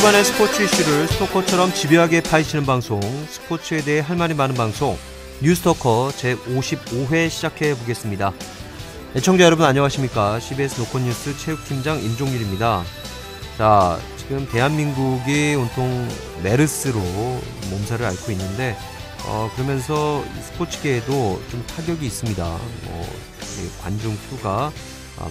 주간의 스포츠 이슈를 스토커처럼 집요하게 파헤치는 방송, 스포츠에 대해 할 말이 많은 방송, 뉴스토커 제55회 시작해 보겠습니다. 애청자 여러분 안녕하십니까? CBS 노컷뉴스 체육팀장 임종길입니다. 자, 지금 대한민국이 온통 메르스로 몸살을 앓고 있는데 그러면서 스포츠계에도 좀 타격이 있습니다. 관중 수가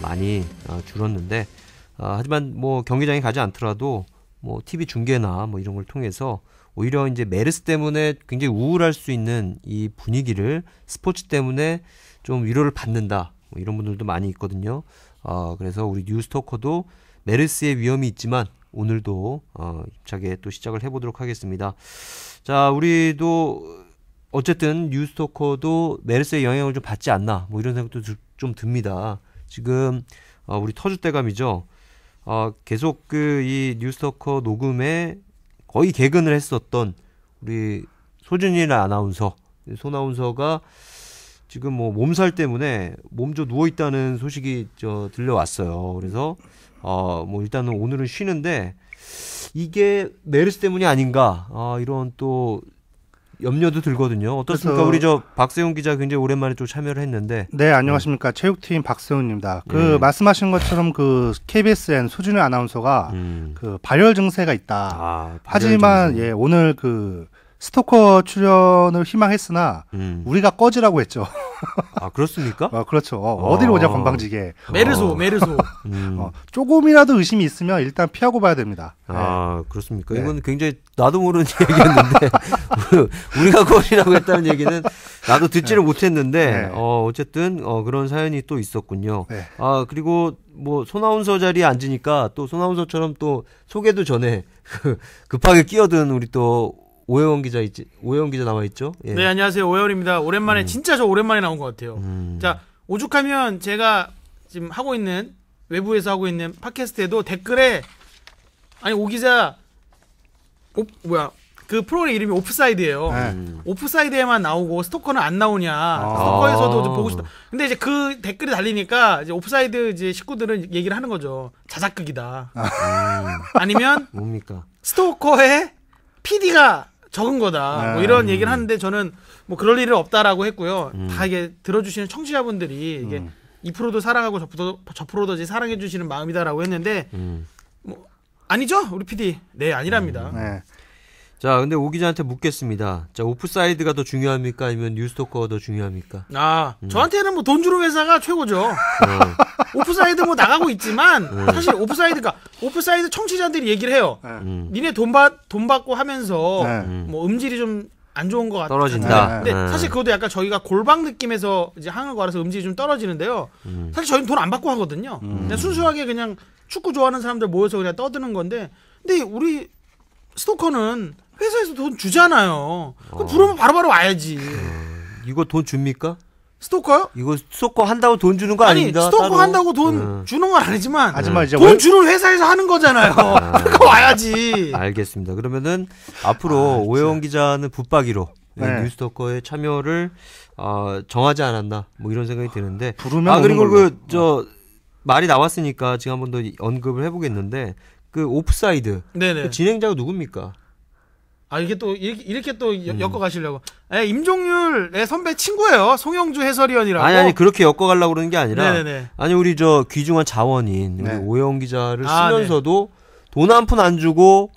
많이 줄었는데 하지만 뭐 경기장에 가지 않더라도 뭐 TV 중계나 뭐 이런 걸 통해서 오히려 이제 메르스 때문에 굉장히 우울할 수 있는 이 분위기를 스포츠 때문에 좀 위로를 받는다. 뭐 이런 분들도 많이 있거든요. 그래서 우리 뉴스토커도 메르스의 위험이 있지만 오늘도 힘차게 또 시작을 해보도록 하겠습니다. 자, 우리도 어쨌든 뉴스토커도 메르스의 영향을 좀 받지 않나 뭐 이런 생각도 좀 듭니다. 지금 우리 터줏대감이죠. 계속 이 뉴스토커 녹음에 거의 개근을 했었던 우리 소진일 아나운서, 손아운서가 지금 뭐 몸살 때문에 몸져 누워 있다는 소식이 들려왔어요. 그래서 뭐 일단은 오늘은 쉬는데 이게 메르스 때문이 아닌가 이런 또 염려도 들거든요. 어떻습니까? 우리 박세훈 기자 굉장히 오랜만에 또 참여를 했는데. 네, 안녕하십니까. 체육팀 박세훈입니다. 말씀하신 것처럼 KBSN 소진일 아나운서가 발열 증세가 있다. 하지만 증세. 오늘 스토커 출연을 희망했으나 우리가 꺼지라고 했죠. 그렇습니까? 그렇죠. 어디로 오냐 건방지게. 메르소. 조금이라도 의심이 있으면 일단 피하고 봐야 됩니다. 그렇습니까? 네. 이건 굉장히 나도 모르는 얘기였는데 우리가 꺼지라고 했다는 얘기는 나도 듣지를 못했는데 어쨌든 그런 사연이 또 있었군요. 네. 그리고 뭐 손아운서 자리에 앉으니까 또 손아운서처럼 또 소개도 전에 급하게 끼어든 우리 또 오해원 기자 나와 있죠? 예. 네, 안녕하세요. 오해원입니다. 오랜만에 진짜 저 오랜만에 나온 것 같아요. 자, 오죽하면 제가 지금 외부에서 하고 있는 팟캐스트에도 댓글에 오 기자 그 프로그램 이름이 오프사이드예요. 오프사이드에만 나오고 스토커는 안 나오냐. 스토커에서도 좀 보고 싶다. 근데 이제 그 댓글이 달리니까 이제 오프사이드 이제 식구들은 얘기를 하는 거죠. 자작극이다. 아니면 뭡니까? 스토커의 PD가 적은 거다. 뭐 이런 얘기를 하는데 저는 뭐 그럴 일은 없다라고 했고요. 다 이게 들어주시는 청취자분들이 이게 이 프로도 사랑하고 저 프로도 이제 사랑해 주시는 마음이다라고 했는데 뭐 아니죠? 우리 PD. 네, 아니랍니다. 네. 자, 근데 오 기자한테 묻겠습니다. 자, 오프사이드가 더 중요합니까? 아니면 뉴스토커가 더 중요합니까? 저한테는 뭐 돈 주는 회사가 최고죠. 오프사이드 뭐 나가고 있지만 사실 오프사이드 청취자들이 얘기를 해요. 니네 돈 받고 하면서 뭐 음질이 좀 안 좋은 것 같아. 떨어진다. 근데 사실 그것도 약간 저희가 골방 느낌에서 이제 하는 거라서 음질이 좀 떨어지는데요. 사실 저희는 돈 안 받고 하거든요. 그냥 순수하게 그냥 축구 좋아하는 사람들 모여서 그냥 떠드는 건데, 근데 우리 스토커는 회사에서 돈 주잖아요. 그럼 부르면 바로바로 와야지. 이거 돈 줍니까? 스토커요? 이거 스토커 한다고 돈 주는 거 아닙니다. 스토커 따로. 한다고 돈 주는 건 아니지만 이제 돈 주는 회사에서 하는 거잖아요. 그러니까 와야지. 알겠습니다. 그러면은 앞으로 오해원 기자는 붙박이로 뉴스토커에 참여를 정하지 않았나 뭐 이런 생각이 드는데. 부르면 그리고 말이 나왔으니까 지금 한 번 더 언급을 해보겠는데 오프사이드 그 진행자가 누굽니까? 이게 또 이렇게 또 엮어 가시려고. 임종률의 선배 친구예요. 송영주 해설위원이라고. 아니 그렇게 엮어 가려고 그러는 게 아니라. 네네네. 아니 우리 귀중한 자원인 우리 오해원 기자를 쓰면서도 돈 한 푼 안 주고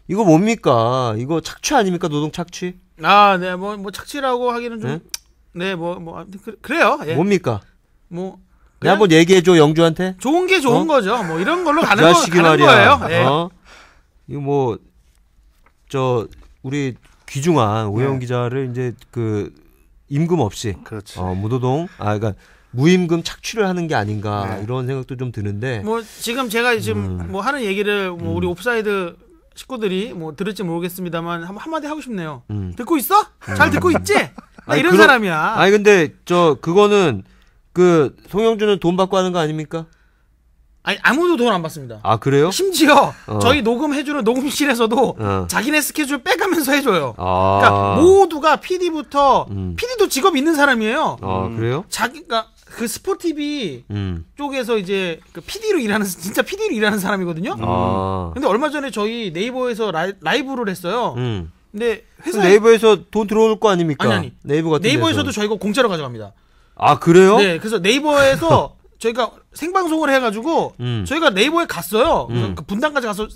이거 뭡니까? 이거 착취 아닙니까? 노동 착취? 네. 뭐 착취라고 하기는 좀 그래요. 예. 뭡니까? 뭐 내가 한번 얘기해 줘 영주한테. 좋은 게 좋은 거죠. 뭐 이런 걸로 가는 말이야. 거예요. 예. 이거 우리 귀중한 오해원 기자를 이제 임금 없이 무노동 그러니까 무임금 착취를 하는 게 아닌가 이런 생각도 좀 드는데 뭐 지금 제가 지금 뭐 하는 얘기를 뭐 우리 옵사이드 식구들이 뭐 들을지 모르겠습니다만 한마디 하고 싶네요. 듣고 있어? 잘 듣고 있지? 나 이런 사람이야. 근데 그거는 송영주는 돈 받고 하는 거 아닙니까? 아무도 돈 안 받습니다. 그래요? 심지어 저희 녹음해주는 녹음실에서도 자기네 스케줄 빼가면서 해줘요. 그러니까 모두가 PD부터 PD도 직업 있는 사람이에요. 그래요? 자기가 그 스포티비 쪽에서 이제 그 PD로 일하는 진짜 PD로 일하는 사람이거든요. 근데 얼마 전에 저희 네이버에서 라이브를 했어요. 근데 회사 네이버에서 돈 들어올 거 아닙니까? 아니. 네이버 같은 네이버에서도 데서. 저희가 공짜로 가져갑니다. 아 그래요? 네, 그래서 네이버에서 저희가 생방송을 해가지고 저희가 네이버에 갔어요. 그래서 그 분당까지 가서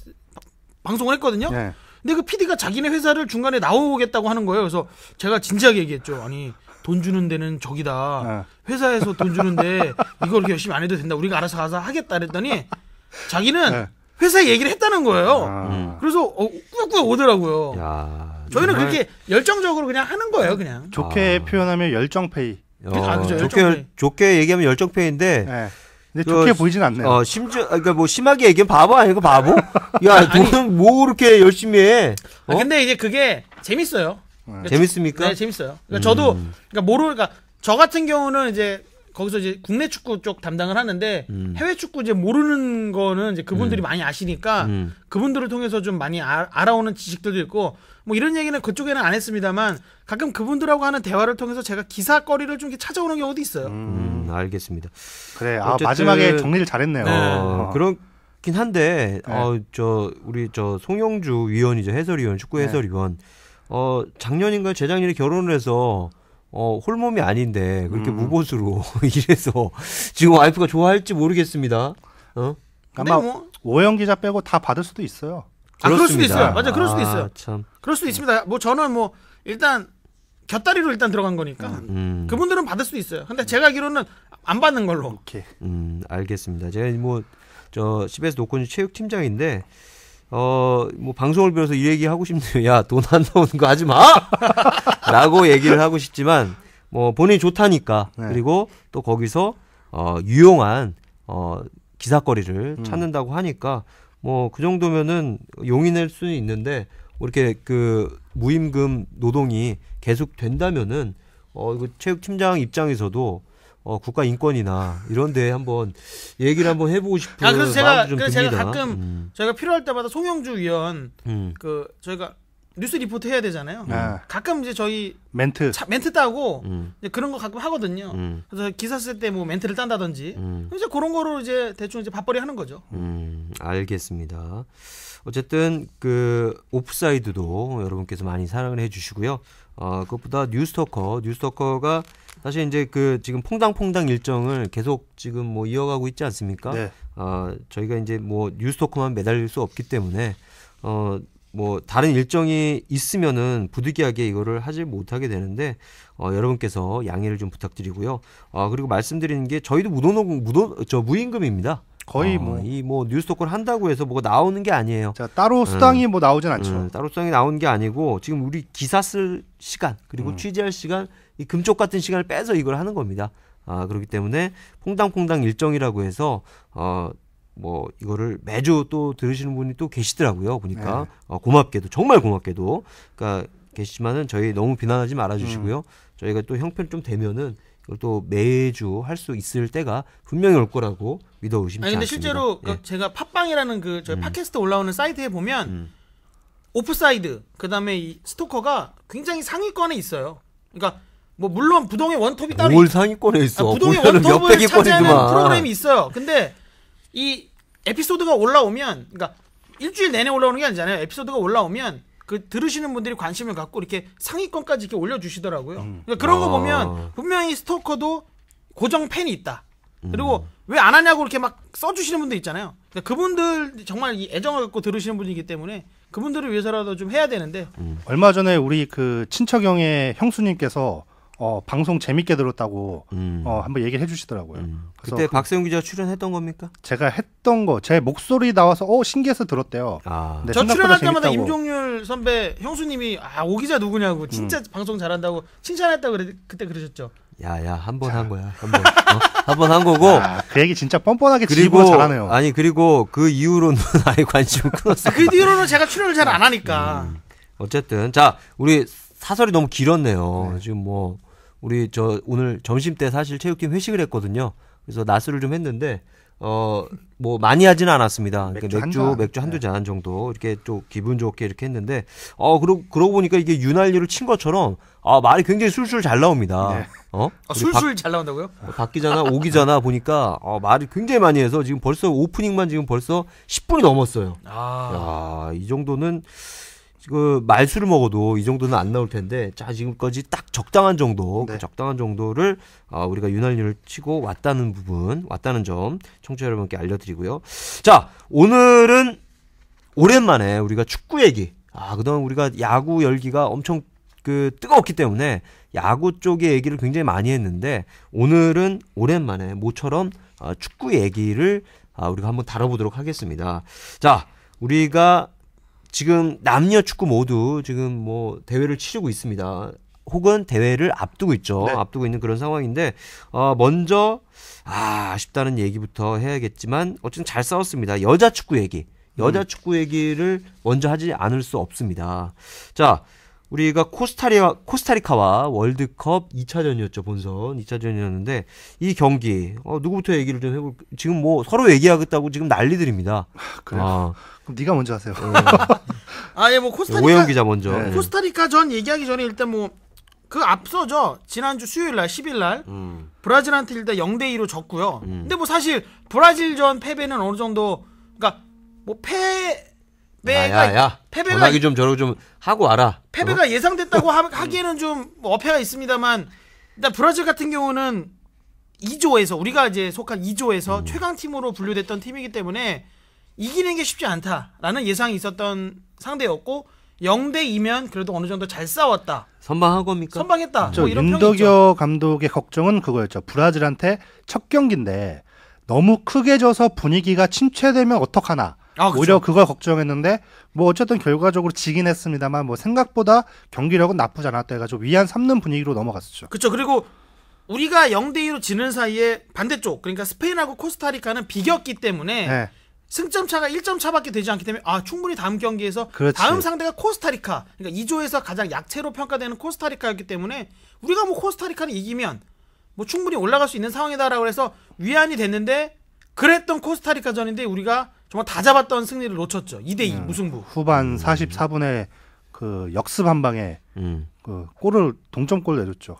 방송을 했거든요. 네. 근데 그 PD가 자기네 회사를 중간에 나오겠다고 하는 거예요. 그래서 제가 진지하게 얘기했죠. 아니 돈 주는 데는 저기다. 회사에서 돈 주는데 이거 이렇게 열심히 안 해도 된다. 우리가 알아서 가서 하겠다 그랬더니 자기는 회사에 얘기를 했다는 거예요. 그래서 꾸역꾸역 오더라고요. 야, 저희는 정말... 그렇게 열정적으로 그냥 하는 거예요. 그냥. 좋게 표현하면 열정페이. 그죠, 좋게 얘기하면 열정페이인데. 네. 근데 좋게 보이진 않네요. 심지어, 그러니까 뭐 심하게 얘기하면 바보 아니고 바보? 야, 돈은 뭐 그렇게 열심히 해? 근데 이제 그게 재밌어요. 그러니까 재밌습니까? 네, 재밌어요. 그러니까 저도, 그러니까 저 같은 경우는 이제 거기서 이제 국내 축구 쪽 담당을 하는데 해외 축구 이제 모르는 거는 이제 그분들이 많이 아시니까 그분들을 통해서 좀 많이 알아오는 지식들도 있고 뭐 이런 얘기는 그쪽에는 안 했습니다만 가끔 그분들하고 하는 대화를 통해서 제가 기사거리를 좀 이렇게 찾아오는 경우도 있어요. 알겠습니다. 그래, 어쨌든, 마지막에 정리를 잘했네요. 그렇긴 한데, 우리 송영주 위원이죠. 해설위원, 축구 해설위원. 작년인가 재작년에 결혼을 해서, 홀몸이 아닌데, 그렇게 무보수로 일해서, 지금 와이프가 좋아할지 모르겠습니다. 아마 오영 기자 빼고 다 받을 수도 있어요. 그럴 수도 있어요. 맞아, 그럴 수도 있어요. 참. 그럴 수도 있습니다. 뭐 저는 뭐 일단 곁다리로 일단 들어간 거니까 그분들은 받을 수도 있어요. 근데 제가 알기로는 안 받는 걸로. 오케이. 알겠습니다. 제가 뭐 CBS 노컷뉴스 체육팀장인데 뭐 방송을 빌어서 이 얘기 하고 싶네요. 야, 돈 안 나오는 거 하지 마! 라고 얘기를 하고 싶지만 뭐 본인이 좋다니까. 그리고 또 거기서 유용한 기사거리를 찾는다고 하니까 뭐 그 정도면은 용인할 수는 있는데 이렇게 그 무임금 노동이 계속 된다면은 이거 체육팀장 입장에서도 국가 인권이나 이런 데에 한번 얘기를 한번 해보고 싶은 그래서 마음도 좀 제가 듭니다. 가끔 저희가 필요할 때마다 송영주 위원 저희가 뉴스 리포트 해야 되잖아요. 가끔 이제 저희 멘트 따고 이제 그런 거 가끔 하거든요. 그래서 기사 쓸 때 뭐 멘트를 딴다든지 이제 그런 거로 이제 대충 이제 밥벌이 하는 거죠. 알겠습니다. 어쨌든 그 오프사이드도 여러분께서 많이 사랑을 해주시고요. 그것보다 뉴스토커가 사실 이제 그 지금 퐁당퐁당 일정을 계속 지금 뭐 이어가고 있지 않습니까? 네. 저희가 이제 뭐 뉴스토커만 매달릴 수 없기 때문에 뭐 다른 일정이 있으면은 부득이하게 이거를 하지 못하게 되는데 여러분께서 양해를 좀 부탁드리고요. 그리고 말씀드리는 게 저희도 무임금입니다. 거의 이 뉴스토커를 한다고 해서 뭐가 나오는 게 아니에요. 자, 따로 수당이 뭐 나오진 않죠. 따로 수당이 나오는 게 아니고 지금 우리 기사 쓸 시간 그리고 취재할 시간 이 금쪽 같은 시간을 빼서 이걸 하는 겁니다. 그렇기 때문에 퐁당퐁당 일정이라고 해서 뭐 이거를 매주 또 들으시는 분이 또 계시더라고요. 보니까 고맙게도 정말 고맙게도 그러니까 계시지만은 저희 너무 비난하지 말아주시고요. 저희가 또 형편 좀 되면은 이걸 또 매주 할 수 있을 때가 분명히 올 거라고 믿어 의심치 않습니다. 근데 실제로 제가 팟빵이라는 그 저희 팟캐스트 올라오는 사이트에 보면 오프사이드 그다음에 이 스토커가 굉장히 상위권에 있어요. 그러니까 뭐 물론 부동의 원톱이 따로 뭘 상위권에 있어? 부동의 원톱을 차지하는 프로그램이 있어요. 근데 이 에피소드가 올라오면 그러니까 일주일 내내 올라오는 게 아니잖아요. 에피소드가 올라오면 그 들으시는 분들이 관심을 갖고 이렇게 상위권까지 이렇게 올려주시더라고요. 그러니까 그런 거 보면 분명히 스토커도 고정 팬이 있다. 그리고 왜 안 하냐고 이렇게 막 써주시는 분들 있잖아요. 그러니까 그분들 정말 이 애정을 갖고 들으시는 분이기 때문에 그분들을 위해서라도 좀 해야 되는데. 얼마 전에 우리 그 친척형의 형수님께서 방송 재밌게 들었다고 한번 얘기를 해주시더라고요. 그때 박세웅 기자 출연했던 겁니까? 제가 했던 거 제 목소리 나와서 신기해서 들었대요. 네, 저 출연할 때마다 임종률 선배 형수님이 오 기자 누구냐고 진짜 방송 잘한다고 칭찬했다고 그때 그러셨죠. 야야 한 번 한 거야. 한 번 한 거고. 그 얘기 진짜 뻔뻔하게 지고 잘하네요. 아니 그리고 그 이후로는 아예 관심을 끊었어요. 그 뒤로는 제가 출연을 잘 안 하니까. 어쨌든 자 우리 사설이 너무 길었네요. 지금 뭐 우리 오늘 점심 때 사실 체육팀 회식을 했거든요. 그래서 낮술을 좀 했는데 뭐 많이 하지는 않았습니다. 맥주 한두 잔 정도 이렇게 좀 기분 좋게 이렇게 했는데 그러고 보니까 이게 유난리를 친 것처럼 말이 굉장히 술술 잘 나옵니다. 네. 술술 잘 나온다고요? 박 기자나 오 기자나 보니까 말이 굉장히 많이 해서 지금 벌써 오프닝만 지금 벌써 10분이 넘었어요. 야, 이 정도는 그 말수를 먹어도 이 정도는 안 나올 텐데, 자, 지금까지 딱 적당한 정도, 네. 그 적당한 정도를 우리가 윤활유를 치고 왔다는 점 청취자 여러분께 알려드리고요. 자, 오늘은 오랜만에 우리가 축구 얘기. 그동안 우리가 야구 열기가 엄청 뜨거웠기 때문에 야구 쪽의 얘기를 굉장히 많이 했는데, 오늘은 오랜만에 모처럼 축구 얘기를 우리가 한번 다뤄보도록 하겠습니다. 자, 우리가 지금 남녀 축구 모두 지금 뭐 대회를 치르고 있습니다. 혹은 대회를 앞두고 있죠. 네. 앞두고 있는 그런 상황인데, 먼저 아쉽다는 얘기부터 해야겠지만 어쨌든 잘 싸웠습니다. 여자 축구 얘기를 먼저 하지 않을 수 없습니다. 자, 우리가 코스타리카와 월드컵 2차전이었죠. 본선 2차전이었는데 이 경기 누구부터 얘기를 좀 해볼까요? 지금 뭐 서로 얘기하겠다고 지금 난리들입니다. 그래요? 그럼 네가 먼저 하세요. 뭐 코스타리카 오해영 기자 먼저. 네. 코스타리카 전 얘기하기 전에 일단 뭐 그 앞서죠. 지난주 수요일 날 10일 날 브라질한테 일단 0대2로 졌고요. 근데 뭐 사실 브라질전 패배는 어느 정도, 그러니까 뭐 패배가 전화기 좀 저러고 좀 하고 와라. 패배가 예상됐다고 하기에는 좀 어폐가 있습니다만, 일단 브라질 같은 경우는 2조에서 우리가 이제 속한 2조에서 최강팀으로 분류됐던 팀이기 때문에 이기는 게 쉽지 않다라는 예상이 있었던 상대였고, 0대2면 그래도 어느 정도 잘 싸웠다. 선방한 겁니까? 선방했다. 뭐 이런 평이 있죠. 윤덕여 감독의 걱정은 그거였죠. 브라질한테 첫 경기인데 너무 크게 져서 분위기가 침체되면 어떡하나. 오히려 그걸 걱정했는데 뭐 어쨌든 결과적으로 지긴 했습니다만 뭐 생각보다 경기력은 나쁘지 않았다 해가지고 위안 삼는 분위기로 넘어갔었죠. 그렇죠. 그리고 우리가 0대2로 지는 사이에 반대쪽, 그러니까 스페인하고 코스타리카는 비겼기 때문에 네. 승점 차가 1점 차밖에 되지 않기 때문에 충분히 다음 경기에서 그렇지. 다음 상대가 코스타리카, 그러니까 2조에서 가장 약체로 평가되는 코스타리카였기 때문에 우리가 뭐 코스타리카를 이기면 뭐 충분히 올라갈 수 있는 상황이다라고 해서 위안이 됐는데, 그랬던 코스타리카전인데 우리가 정말 다 잡았던 승리를 놓쳤죠. 2대2 무승부. 후반 44분에 그 역습 한 방에 그 골을 동점골 내줬죠.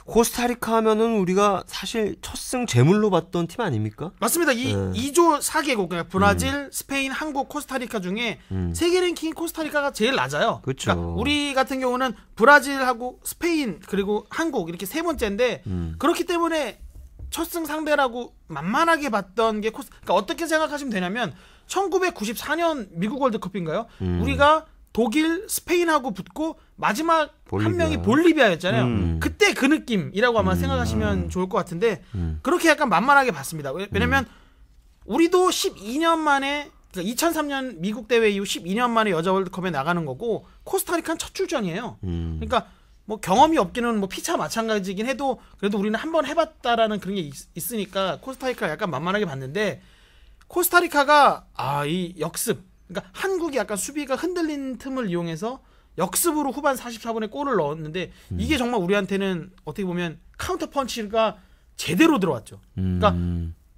코스타리카 하면은 우리가 사실 첫승 제물로 봤던 팀 아닙니까? 맞습니다. 2조 4개국, 그러니까 브라질, 스페인, 한국, 코스타리카 중에 세계 랭킹 코스타리카가 제일 낮아요. 그렇죠. 그러니까 우리 같은 경우는 브라질하고 스페인 그리고 한국 이렇게 세 번째인데, 그렇기 때문에 첫승 상대라고 만만하게 봤던 게 그러니까 어떻게 생각하시면 되냐면 1994년 미국 월드컵인가요? 우리가 독일, 스페인하고 붙고 마지막 한 명이 볼리비아였잖아요. 그때 그 느낌이라고 아마 생각하시면 좋을 것 같은데, 그렇게 약간 만만하게 봤습니다. 왜냐면 우리도 12년 만에, 그러니까 2003년 미국 대회 이후 12년 만에 여자 월드컵에 나가는 거고, 코스타리카는 첫 출전이에요. 그러니까 뭐 경험이 없기는 뭐 피차 마찬가지긴 해도 그래도 우리는 한번 해봤다라는 그런 게 있으니까 코스타리카 약간 만만하게 봤는데, 코스타리카가 이 역습, 그러니까 한국이 약간 수비가 흔들린 틈을 이용해서 역습으로 후반 44분에 골을 넣었는데, 이게 정말 우리한테는 어떻게 보면 카운터 펀치가 제대로 들어왔죠. 그러니까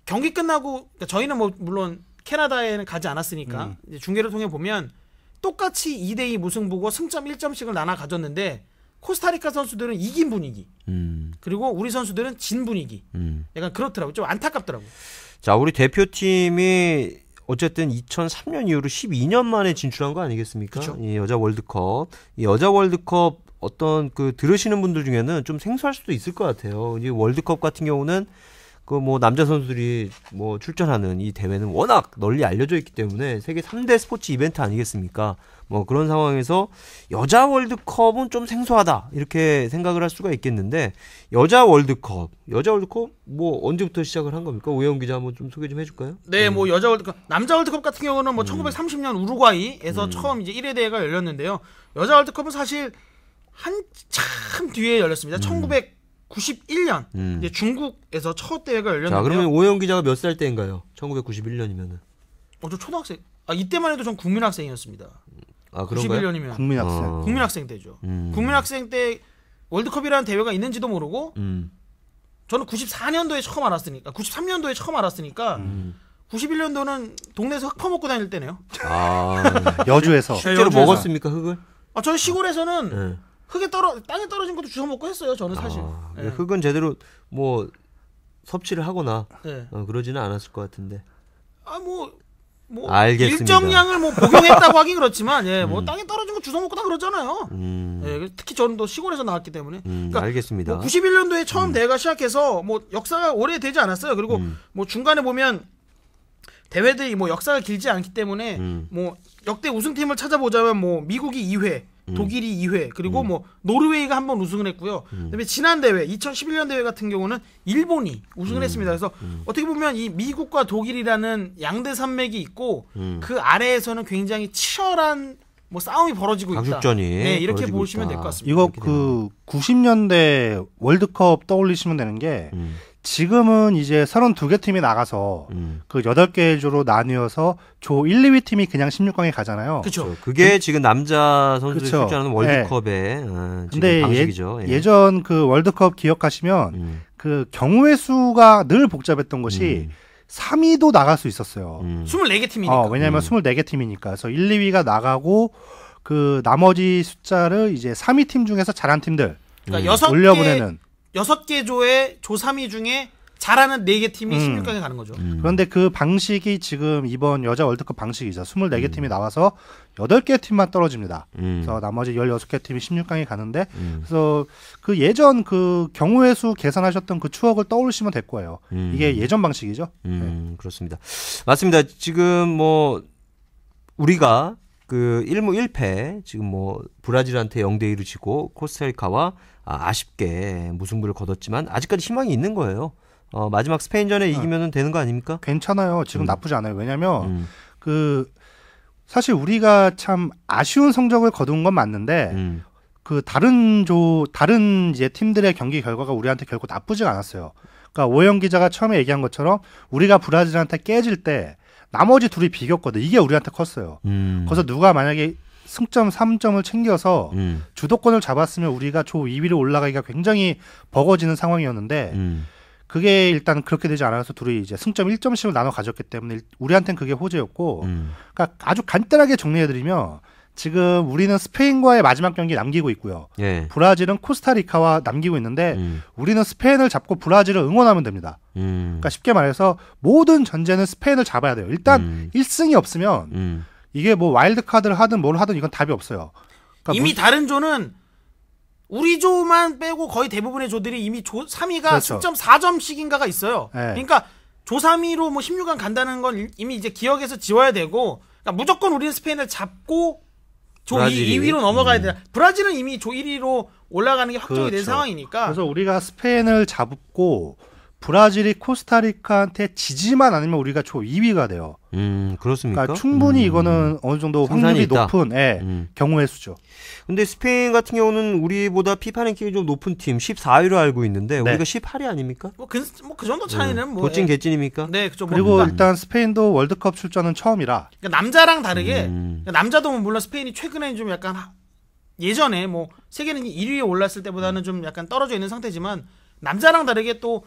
경기 끝나고, 그러니까 저희는 뭐 물론 캐나다에는 가지 않았으니까 이제 중계를 통해 보면 똑같이 2대2 무승부고 승점 1점씩을 나눠 가졌는데, 코스타리카 선수들은 이긴 분위기, 그리고 우리 선수들은 진 분위기, 약간 그렇더라고요. 좀 안타깝더라고요. 자, 우리 대표팀이 어쨌든 2003년 이후로 12년 만에 진출한 거 아니겠습니까? 그쵸. 이 여자 월드컵. 이 여자 월드컵 어떤 들으시는 분들 중에는 좀 생소할 수도 있을 것 같아요. 이 월드컵 같은 경우는 그 뭐 남자 선수들이 뭐 출전하는 이 대회는 워낙 널리 알려져 있기 때문에 세계 3대 스포츠 이벤트 아니겠습니까? 뭐 그런 상황에서 여자 월드컵은 좀 생소하다 이렇게 생각을 할 수가 있겠는데, 여자 월드컵 뭐 언제부터 시작을 한 겁니까? 오해영 기자 한번 좀 소개 좀 해줄까요? 네, 뭐 여자 월드컵, 남자 월드컵 같은 경우는 뭐 1930년 우루과이에서 처음 이제 1회 대회가 열렸는데요. 여자 월드컵은 사실 한참 뒤에 열렸습니다. 1991년 이제 중국에서 첫 대회가 열렸는데요. 자, 그러면 오해영 기자가 몇 살 때인가요? 1991년이면은. 저 초등학생. 이때만 해도 전 국민학생이었습니다. 그런가요? 91년이면 국민학생. 국민학생 때죠. 국민학생 때 월드컵이라는 대회가 있는지도 모르고, 저는 94년도에 처음 알았으니까, 93년도에 처음 알았으니까 91년도는 동네에서 흙 퍼먹고 다닐 때네요. 여주에서. 실제로 여주에서. 먹었습니까, 흙을? 저는 시골에서는 땅에 떨어진 것도 주워 먹고 했어요. 저는 사실. 네. 흙은 제대로 뭐 섭취를 하거나 네. 그러지는 않았을 것 같은데. 알겠습니다. 일정량을 뭐 복용했다고 하긴 그렇지만 뭐 땅에 떨어진 거 주워 먹고 다 그러잖아요. 특히 저는 또 시골에서 나왔기 때문에. 그러니까 알겠습니다. 뭐 91년도에 처음 대회가 시작해서 뭐 역사가 오래되지 않았어요. 그리고 뭐 중간에 보면 대회들이 뭐 역사가 길지 않기 때문에 뭐 역대 우승팀을 찾아보자면 뭐 미국이 2회, 독일이 2회, 그리고 뭐 노르웨이가 한 번 우승을 했고요. 그다음에 지난 대회 2011년 대회 같은 경우는 일본이 우승을 했습니다. 그래서 어떻게 보면 이 미국과 독일이라는 양대 산맥이 있고 그 아래에서는 굉장히 치열한 뭐 싸움이 벌어지고 있다. 각육전이 네, 이렇게 보시면 될 것 같습니다. 이거 그 90년대 월드컵 떠올리시면 되는 게 지금은 이제 32개 팀이 나가서 그 8개 조로 나뉘어서 조 1, 2위 팀이 그냥 16강에 가잖아요. 그렇죠. 그게 지금 남자 선수들이 출전하는 월드컵의 근데 방식이죠. 예전 그 월드컵 기억하시면 그 경우의 수가 늘 복잡했던 것이 3위도 나갈 수 있었어요. 24개 팀이니까. 왜냐하면 24개 팀이니까. 그래서 1, 2위가 나가고 그 나머지 숫자를 이제 3위 팀 중에서 잘한 팀들 그러니까 올려보내는 6개 조의 조 3위 중에 잘하는 4개 팀이 16강에 가는 거죠. 그런데 그 방식이 지금 이번 여자 월드컵 방식이죠. 24개 팀이 나와서 8개 팀만 떨어집니다. 그래서 나머지 16개 팀이 16강에 가는데 그래서 그 예전 그 경우의 수 계산하셨던 그 추억을 떠올리시면 될 거예요. 이게 예전 방식이죠. 네. 그렇습니다. 맞습니다. 지금 뭐 우리가 그 1무 1패 지금 뭐 브라질한테 0대2로 지고 코스타리카와 아쉽게 무승부를 거뒀지만 아직까지 희망이 있는 거예요. 마지막 스페인전에 이기면 되는 거 아닙니까? 괜찮아요. 지금 나쁘지 않아요. 왜냐면 그 사실 우리가 참 아쉬운 성적을 거둔 건 맞는데 그 다른 이제 팀들의 경기 결과가 우리한테 결코 나쁘지 않았어요. 그러니까 오영 기자가 처음에 얘기한 것처럼 우리가 브라질한테 깨질 때 나머지 둘이 비겼거든. 이게 우리한테 컸어요. 그래서 누가 만약에 승점 3점을 챙겨서 주도권을 잡았으면 우리가 조 2위로 올라가기가 굉장히 버거지는 상황이었는데 그게 일단 그렇게 되지 않아서 둘이 이제 승점 1점씩을 나눠 가졌기 때문에 우리한테는 그게 호재였고 그러니까 아주 간단하게 정리해드리면 지금 우리는 스페인과의 마지막 경기 남기고 있고요. 예. 브라질은 코스타리카와 남기고 있는데 우리는 스페인을 잡고 브라질을 응원하면 됩니다. 그러니까 쉽게 말해서 모든 전제는 스페인을 잡아야 돼요. 일단 1승이 없으면 이게 뭐 와일드카드를 하든 뭘 하든 이건 답이 없어요. 그러니까 이미 다른 조는 우리 조만 빼고 거의 대부분의 조들이 이미 조 3위가 그렇죠. 승점 4점씩인가가 있어요. 네. 그러니까 조 3위로 뭐 16강 간다는 건 이미 이제 기억에서 지워야 되고 그러니까 무조건 우리는 스페인을 잡고 조 2위로 넘어가야 돼. 브라질은 이미 조 1위로 올라가는 게 확정이 된 상황이니까. 그래서 우리가 스페인을 잡고 브라질이 코스타리카한테 지지만 않으면 우리가 조 2위가 돼요. 그렇습니까? 그러니까 충분히 이거는 어느 정도 확률이 높은 경우의 수죠. 근데 스페인 같은 경우는 우리보다 피파 랭킹이 좀 높은 팀 14위로 알고 있는데 우리가 18위 아닙니까? 그 정도 차이는 뭐 도찐 개찐입니까? 네, 그죠. 그리고 일단 스페인도 월드컵 출전은 처음이라. 그러니까 남자랑 다르게 그러니까 남자도 물론 스페인이 최근에 좀 약간 예전에 뭐 세계는 1위에 올랐을 때보다는 좀 약간 떨어져 있는 상태지만 남자랑 다르게 또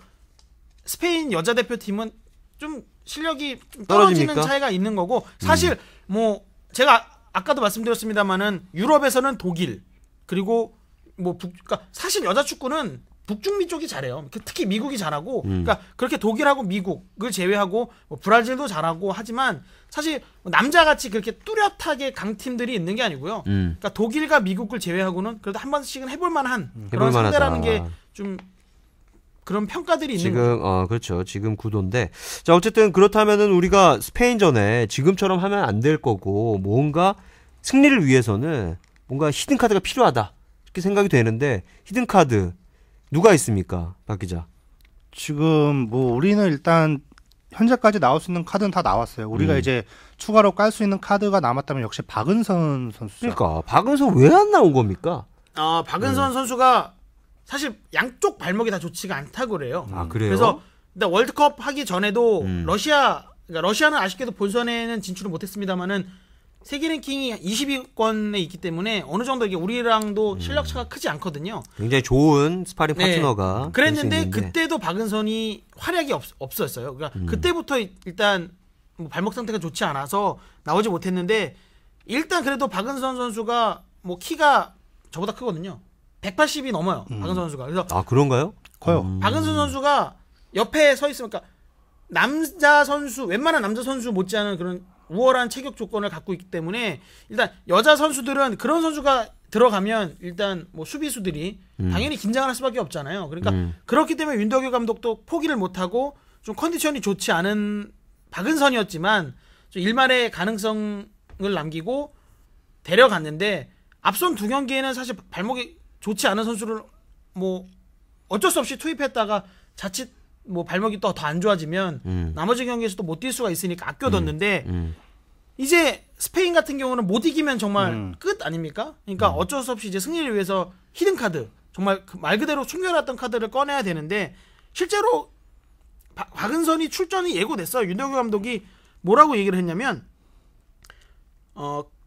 스페인 여자 대표팀은 좀 실력이 좀 떨어지는 떨어집니까? 차이가 있는 거고 사실 뭐 제가 아까도 말씀드렸습니다만은 유럽에서는 독일 그리고 뭐 그러니까 사실 여자 축구는 북중미 쪽이 잘해요. 특히 미국이 잘하고 그러니까 그렇게 독일하고 미국을 제외하고 뭐 브라질도 잘하고 하지만 사실 남자같이 그렇게 뚜렷하게 강팀들이 있는 게 아니고요. 그러니까 독일과 미국을 제외하고는 그래도 한 번씩은 해볼 만한 그런 상대라는 게 좀 그런 평가들이 있는 지금 거죠. 그렇죠. 지금 구도인데 자 어쨌든 그렇다면은 우리가 스페인전에 지금처럼 하면 안 될 거고 뭔가 승리를 위해서는 뭔가 히든 카드가 필요하다 이렇게 생각이 되는데 히든 카드 누가 있습니까, 박 기자? 지금 뭐 우리는 일단 현재까지 나올 수 있는 카드는 다 나왔어요. 우리가 이제 추가로 깔 수 있는 카드가 남았다면 역시 박은선 선수죠. 그러니까 박은선 왜 안 나온 겁니까? 박은선 선수가 사실 양쪽 발목이 다 좋지가 않다고 그래요. 아, 그래요? 그래서 월드컵 하기 전에도 러시아는 아쉽게도 본선에는 진출을 못했습니다만은 세계 랭킹이 20위권에 있기 때문에 어느 정도 이게 우리랑도 실력 차가 크지 않거든요. 굉장히 좋은 스파링 파트너가 그랬는데 그때도 박은선이 활약이 없었어요. 그러니까 그때부터 일단 뭐 발목 상태가 좋지 않아서 나오지 못했는데 일단 그래도 박은선 선수가 뭐 키가 저보다 크거든요. 180이 넘어요. 박은선 선수가. 그래서 아 그런가요? 커요. 박은선 선수가 옆에 서 있으면 그러니까 남자 선수 웬만한 남자 선수 못지않은 그런 우월한 체격 조건을 갖고 있기 때문에 일단 여자 선수들은 그런 선수가 들어가면 일단 뭐 수비수들이 당연히 긴장을 할 수밖에 없잖아요. 그러니까 그렇기 때문에 윤덕유 감독도 포기를 못하고 좀 컨디션이 좋지 않은 박은선이었지만 좀 일말의 가능성을 남기고 데려갔는데 앞선 두 경기에는 사실 발목이 좋지 않은 선수를 뭐 어쩔 수 없이 투입했다가 자칫 뭐 발목이 또 더 안 좋아지면 나머지 경기에서 또 못 뛸 수가 있으니까 아껴뒀는데 이제 스페인 같은 경우는 못 이기면 정말 끝 아닙니까? 그러니까 어쩔 수 없이 이제 승리를 위해서 히든 카드 정말 말 그대로 숨겨놨던 카드를 꺼내야 되는데 실제로 박은선이 출전이 예고됐어요. 윤덕유 감독이 뭐라고 얘기를 했냐면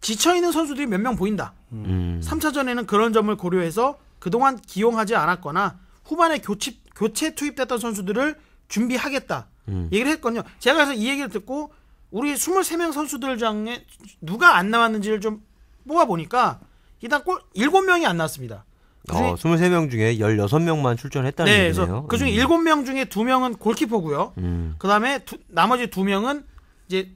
지쳐있는 선수들이 몇 명 보인다. 3차전에는 그런 점을 고려해서 그동안 기용하지 않았거나 후반에 교체 투입됐던 선수들을 준비하겠다. 얘기를 했거든요. 제가 그래서 이 얘기를 듣고 우리 23명 선수들 중에 누가 안 나왔는지를 좀 뽑아보니까 일단 7명이 안 나왔습니다. 23명 중에 16명만 출전했다는 네, 얘기네요. 그래서 그중에 7명 중에 2명은 골키퍼고요. 그다음에 나머지 2명은 이제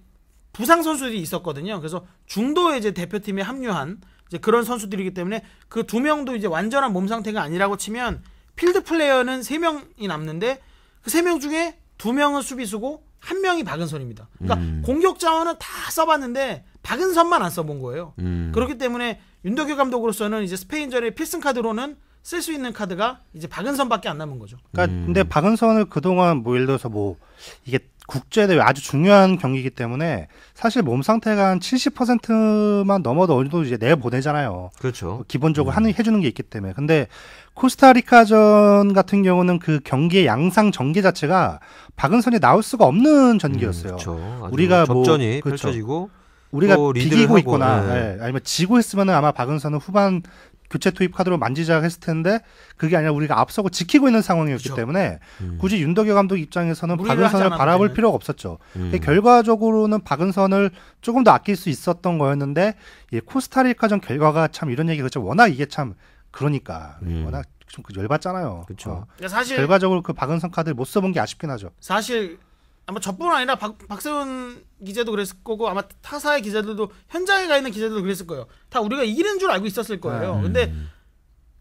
부상 선수들이 있었거든요. 그래서 중도에 이제 대표팀에 합류한 이제 그런 선수들이기 때문에 그 2명도 이제 완전한 몸 상태가 아니라고 치면 필드 플레이어는 3명이 남는데 그 3명 중에 2명은 수비수고 1명이 박은선입니다. 그러니까 공격 자원은 다 써봤는데 박은선만 안 써본 거예요. 그렇기 때문에 윤덕유 감독으로서는 이제 스페인전의 필승 카드로는 쓸 수 있는 카드가 이제 박은선밖에 안 남은 거죠. 그러니까 근데 박은선을 그동안 뭐 예를 들어서 뭐 이게 국제대회 아주 중요한 경기이기 때문에 사실 몸 상태가 한 70%만 넘어도 어느 정도 이제 내보내잖아요. 그렇죠. 기본적으로 해주는 게 있기 때문에. 근데 코스타리카전 같은 경우는 그 경기의 양상 전개 자체가 박은선이 나올 수가 없는 전개였어요. 그렇죠. 우리가 접전이 뭐, 그렇죠. 펼쳐지고 우리가 비기고 하고, 있거나 네. 아니면 지고 했으면은 아마 박은선은 후반 교체 투입 카드로 만지작 했을 텐데 그게 아니라 우리가 앞서고 지키고 있는 상황이었기 그렇죠. 때문에 굳이 윤덕유 감독 입장에서는 무리를 박은선을 하지 바라볼 않았거든요. 필요가 없었죠. 결과적으로는 박은선을 조금 더 아낄 수 있었던 거였는데 이 코스타리카전 결과가 참 이런 얘기가 그렇죠. 워낙 이게 참 그러니까 워낙 좀 열받잖아요. 그렇죠. 그러니까 사실 결과적으로 그 박은선 카드를 못 써본 게 아쉽긴 하죠. 사실 아마 저뿐 아니라 박세훈 기자도 그랬을 거고 아마 타사의 기자들도 현장에 가 있는 기자들도 그랬을 거예요. 다 우리가 이기는 줄 알고 있었을 거예요. 근데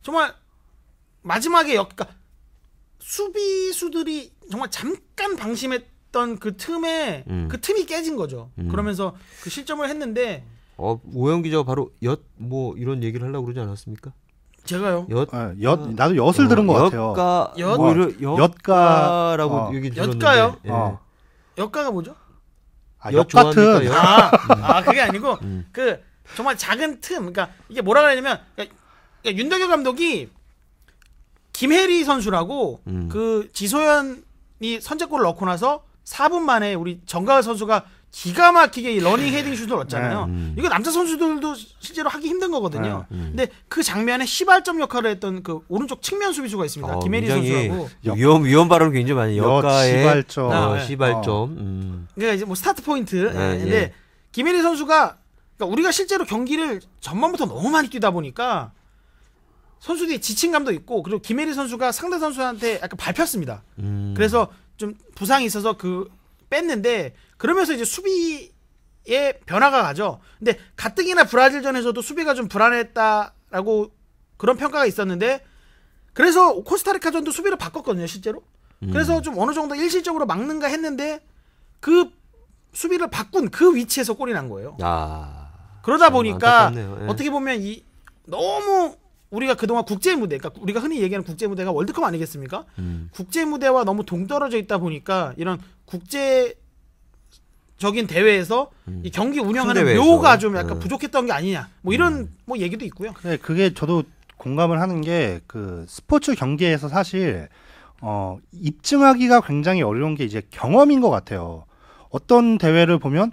정말 마지막에 그러니까 수비수들이 정말 잠깐 방심했던 그 틈에 그 틈이 깨진 거죠. 그러면서 그 실점을 했는데 오영 기자가 바로 뭐 이런 얘기를 하려고 그러지 않았습니까? 제가요. 나도 엿을 들은 것 같아요. 엿가라고 얘기 들었는데. 엿가요? 예. 역가가 뭐죠? 엿 같은 그게 아니고 그 정말 작은 틈. 그러니까 이게 뭐라 그러냐면 그러니까 윤덕유 감독이 김혜리 선수라고 그 지소연이 선제골을 넣고 나서 4분 만에 우리 정가을 선수가 기가 막히게 러닝 헤딩 슛을 넣었잖아요. 이거 남자 선수들도 실제로 하기 힘든 거거든요. 근데 그 장면에 시발점 역할을 했던 그 오른쪽 측면 수비수가 있습니다. 김혜리 선수라고. 위험 발언 굉장히 많이 역가의 시발점. 시발점. 그러니까 이제 뭐 스타트 포인트. 근데 예. 김혜리 선수가 그러니까 우리가 실제로 경기를 전반부터 너무 많이 뛰다 보니까 선수들이 지친감도 있고 그리고 김혜리 선수가 상대 선수한테 약간 밟혔습니다. 그래서 좀 부상이 있어서 뺐는데 그러면서 이제 수비에 변화가 가죠. 근데 가뜩이나 브라질전에서도 수비가 좀 불안했다라고 그런 평가가 있었는데 그래서 코스타리카전도 수비를 바꿨거든요, 실제로. 그래서 좀 어느 정도 일시적으로 막는가 했는데 그 수비를 바꾼 그 위치에서 골이 난 거예요. 그러다 보니까 안타깝네요. 어떻게 보면 너무 우리가 그동안 국제 무대, 그러니까 우리가 흔히 얘기하는 국제 무대가 월드컵 아니겠습니까? 국제 무대와 너무 동떨어져 있다 보니까 이런 국제적인 대회에서 이 경기 운영하는 묘가 좀 약간 부족했던 게 아니냐, 뭐 이런 뭐 얘기도 있고요. 그게 저도 공감을 하는 게 그 스포츠 경기에서 사실 입증하기가 굉장히 어려운 게 이제 경험인 것 같아요. 어떤 대회를 보면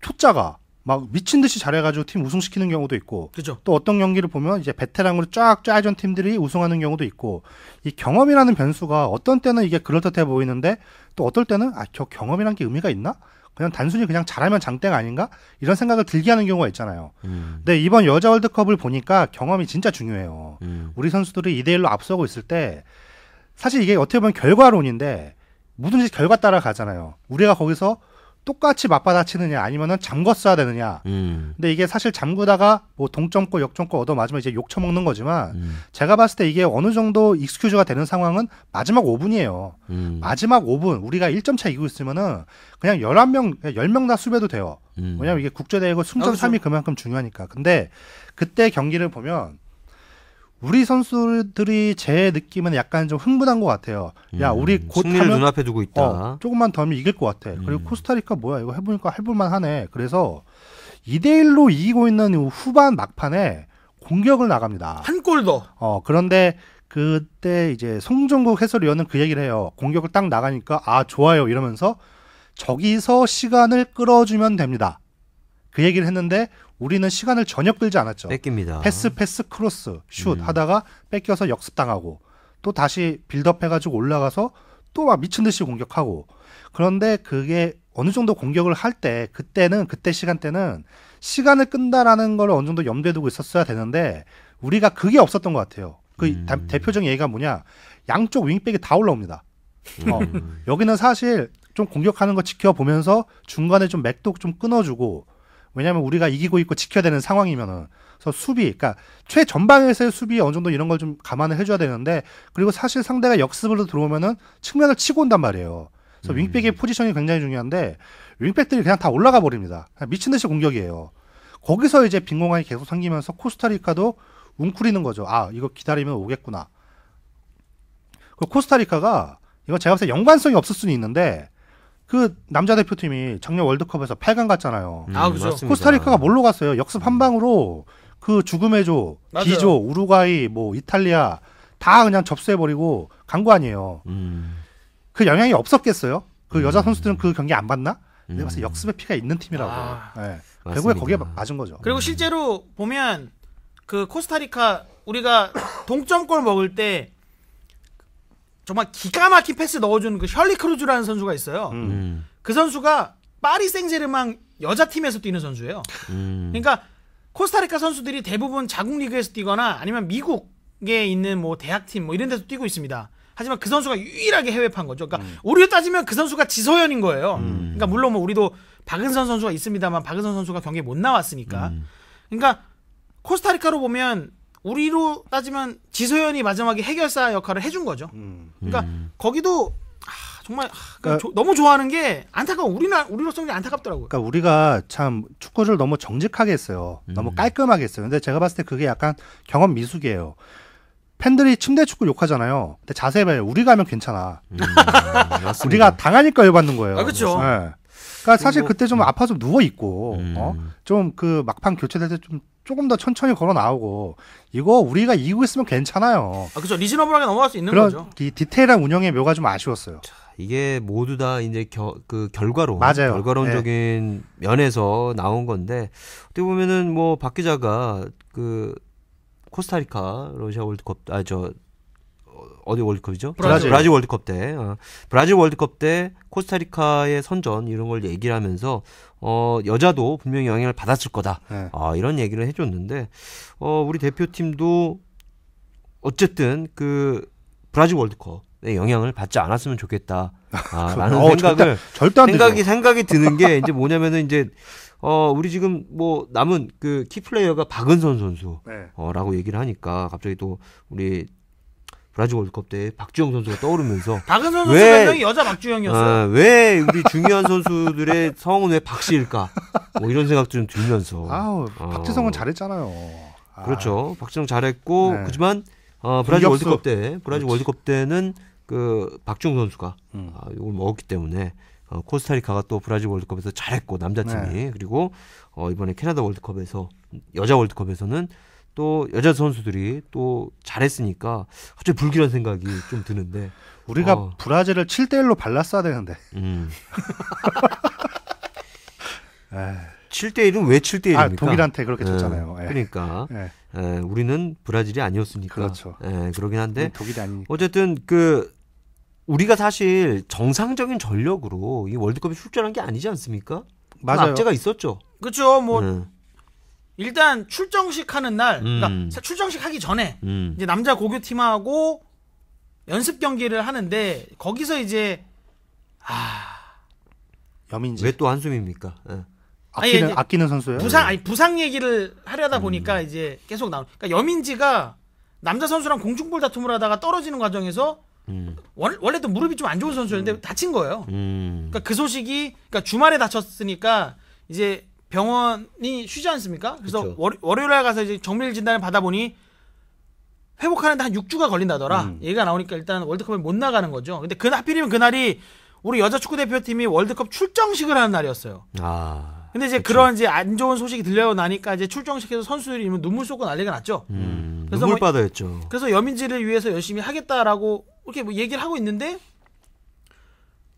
초짜가 막 미친 듯이 잘해가지고 팀 우승시키는 경우도 있고, 그죠. 또 어떤 경기를 보면 이제 베테랑으로 쫙 짜여진 팀들이 우승하는 경우도 있고, 이 경험이라는 변수가 어떤 때는 이게 그럴듯해 보이는데 또 어떨 때는 저 경험이란 게 의미가 있나? 그냥 단순히 그냥 잘하면 장땡 아닌가? 이런 생각을 들게 하는 경우가 있잖아요. 근데 이번 여자 월드컵을 보니까 경험이 진짜 중요해요. 우리 선수들이 2대1로 앞서고 있을 때 사실 이게 어떻게 보면 결과론인데 뭐든지 결과 따라 가잖아요. 우리가 거기서 똑같이 맞받아치느냐 아니면은 잠궜어야 되느냐. 근데 이게 사실 잠그다가 뭐 동점골 역전골 얻어맞으면 이제 욕 처먹는 거지만 제가 봤을 때 이게 어느 정도 익스큐즈가 되는 상황은 마지막 5분이에요. 마지막 5분 우리가 1점 차 이기고 있으면은 그냥 11명, 10명 다 수비해도 돼요. 왜냐면 이게 국제대회고 승점 3이 그만큼 중요하니까. 근데 그때 경기를 보면 우리 선수들이 제 느낌은 약간 좀 흥분한 것 같아요. 야, 우리 곧 승리를 하면 눈앞에 두고 있다. 조금만 더 하면 이길 것 같아. 그리고 코스타리카 뭐야 이거 해보니까 해볼만 하네. 그래서 2대1로 이기고 있는 후반 막판에 공격을 나갑니다. 한 골 더. 그런데 그때 이제 송정국 해설위원은 그 얘기를 해요. 공격을 딱 나가니까 아 좋아요 이러면서 저기서 시간을 끌어주면 됩니다. 그 얘기를 했는데 우리는 시간을 전혀 끌지 않았죠. 뺏깁니다. 패스 크로스 슛 하다가 뺏겨서 역습당하고 또 다시 빌드업 해가지고 올라가서 또 막 미친 듯이 공격하고. 그런데 그게 어느 정도 공격을 할 때 그때 시간대는 시간을 끈다라는 걸 어느 정도 염두에 두고 있었어야 되는데 우리가 그게 없었던 것 같아요. 그 대표적인 얘기가 뭐냐, 양쪽 윙백이 다 올라옵니다. 여기는 사실 좀 공격하는 거 지켜보면서 중간에 좀 맥도 좀 끊어주고, 왜냐하면 우리가 이기고 있고 지켜야 되는 상황이면은. 그래서 수비, 그러니까 최전방에서의 수비 어느 정도 이런 걸 좀 감안을 해줘야 되는데, 그리고 사실 상대가 역습으로 들어오면은 측면을 치고 온단 말이에요. 그래서 윙백의 포지션이 굉장히 중요한데 윙백들이 그냥 다 올라가 버립니다. 그냥 미친 듯이 공격이에요. 거기서 이제 빈 공간이 계속 생기면서 코스타리카도 웅크리는 거죠. 아, 이거 기다리면 오겠구나. 그 코스타리카가 이건 제가 봤을 때 연관성이 없을 수는 있는데 그 남자 대표팀이 작년 월드컵에서 8강 갔잖아요. 그죠. 맞습니다. 코스타리카가 뭘로 갔어요? 역습 한 방으로 그 죽음의 조, 맞아요. D조, 우루과이, 뭐 이탈리아 다 그냥 접수해버리고 간 거 아니에요. 그 영향이 없었겠어요? 그 여자 선수들은 그 경기 안 봤나? 내가 봤을 때 역습의 피가 있는 팀이라고. 네. 결국에 거기에 맞은 거죠. 그리고 실제로 보면 그 코스타리카 우리가 동점골 먹을 때 정말 기가 막힌 패스 넣어주는 그 셜리 크루즈라는 선수가 있어요. 그 선수가 파리 생제르맹 여자 팀에서 뛰는 선수예요. 그러니까 코스타리카 선수들이 대부분 자국 리그에서 뛰거나 아니면 미국에 있는 뭐 대학팀 뭐 이런 데서 뛰고 있습니다. 하지만 그 선수가 유일하게 해외파인 거죠. 그러니까 우리로 따지면 그 선수가 지소연인 거예요. 그러니까 물론 뭐 우리도 박은선 선수가 있습니다만 박은선 선수가 경기에 못 나왔으니까. 그러니까 코스타리카로 보면 우리로 따지면 지소연이 마지막에 해결사 역할을 해준 거죠. 그러니까 거기도 정말 그러니까, 너무 좋아하는 게 안타까워. 우리로서 안타깝더라고요. 그러니까 우리가 참 축구를 너무 정직하게 했어요. 너무 깔끔하게 했어요. 근데 제가 봤을 때 그게 약간 경험 미숙이에요. 팬들이 침대 축구 욕하잖아요. 근데 자세히 봐요. 우리가 하면 괜찮아. 우리가 당하니까 열받는 거예요. 그렇죠. 네. 그러니까 사실 그때 좀 아파서 누워 있고, 좀 그 막판 교체될 때 조금 더 천천히 걸어 나오고, 이거 우리가 이기고 있으면 괜찮아요. 그렇죠. 리즈너블하게 넘어갈 수 있는 그런 거죠. 이 디테일한 운영의 묘가 좀 아쉬웠어요. 이게 모두 다 이제 그 결과론, 맞아요. 결과론적인 면에서 나온 건데, 어떻게 보면은 뭐 박 기자가 그 코스타리카 러시아 월드컵 어디 월드컵이죠? 브라질 월드컵 때 브라질 월드컵 때 코스타리카의 선전 이런 걸 얘기를 하면서 여자도 분명히 영향을 받았을 거다. 네. 이런 얘기를 해줬는데 우리 대표팀도 어쨌든 그 브라질 월드컵의 영향을 받지 않았으면 좋겠다. 라는 생각이 드는 게 이제 뭐냐면은 이제 우리 지금 뭐 남은 그 키플레이어가 박은선 선수 라고 얘기를 하니까 갑자기 또 우리 브라질 월드컵 때 박주영 선수가 떠오르면서 박은선 선수 별명이 여자 박주영이었어요. 왜 우리 중요한 선수들의 성은 왜 박씨일까? 뭐 이런 생각도 좀 들면서. 박지성은 잘했잖아요. 그렇죠. 박지성 잘했고 그렇지만 브라질 월드컵 때는 그 박주영 선수가 이걸 먹었기 때문에 코스타리카가 또 브라질 월드컵에서 잘했고 남자팀이 그리고 이번에 캐나다 월드컵에서 여자 월드컵에서는 또 여자 선수들이 또 잘했으니까 갑자기 불길한 생각이 좀 드는데 우리가 브라질을 7대1로 발랐어야 되는데 7대1은 왜 7대1입니까? 독일한테 그렇게 졌잖아요. 그러니까 우리는 브라질이 아니었으니까 그렇죠. 그러긴 한데 독일이 아니니까. 어쨌든 그 우리가 사실 정상적인 전력으로 이 월드컵에 출전한 게 아니지 않습니까? 맞아요. 압제가 있었죠. 그렇죠. 뭐 일단 출정식 하는 날, 그러니까 출정식 하기 전에 이제 남자 고교 팀하고 연습 경기를 하는데 거기서 이제 여민지 왜 또 한숨입니까? 예. 아끼는 선수예요? 부상 얘기를 하려다 보니까 이제 계속 나오는. 그러니까 여민지가 남자 선수랑 공중볼 다툼을 하다가 떨어지는 과정에서 원래도 무릎이 좀 안 좋은 선수였는데 다친 거예요. 그러니까 그 소식이 그러니까 주말에 다쳤으니까 이제 병원이 쉬지 않습니까? 그래서 그쵸. 월요일 날 가서 이제 정밀 진단을 받아보니 회복하는데 한 6주가 걸린다더라. 얘기가 나오니까 일단 월드컵에 못 나가는 거죠. 근데 하필이면 그날이 우리 여자 축구 대표팀이 월드컵 출정식을 하는 날이었어요. 근데 이제 그런 이제 안 좋은 소식이 들려 나니까 이제 출정식에서 선수들이 눈물 쏟고 난리가 났죠. 그래서 눈물바다였죠. 그래서 여민지를 위해서 열심히 하겠다라고 이렇게 뭐 얘기를 하고 있는데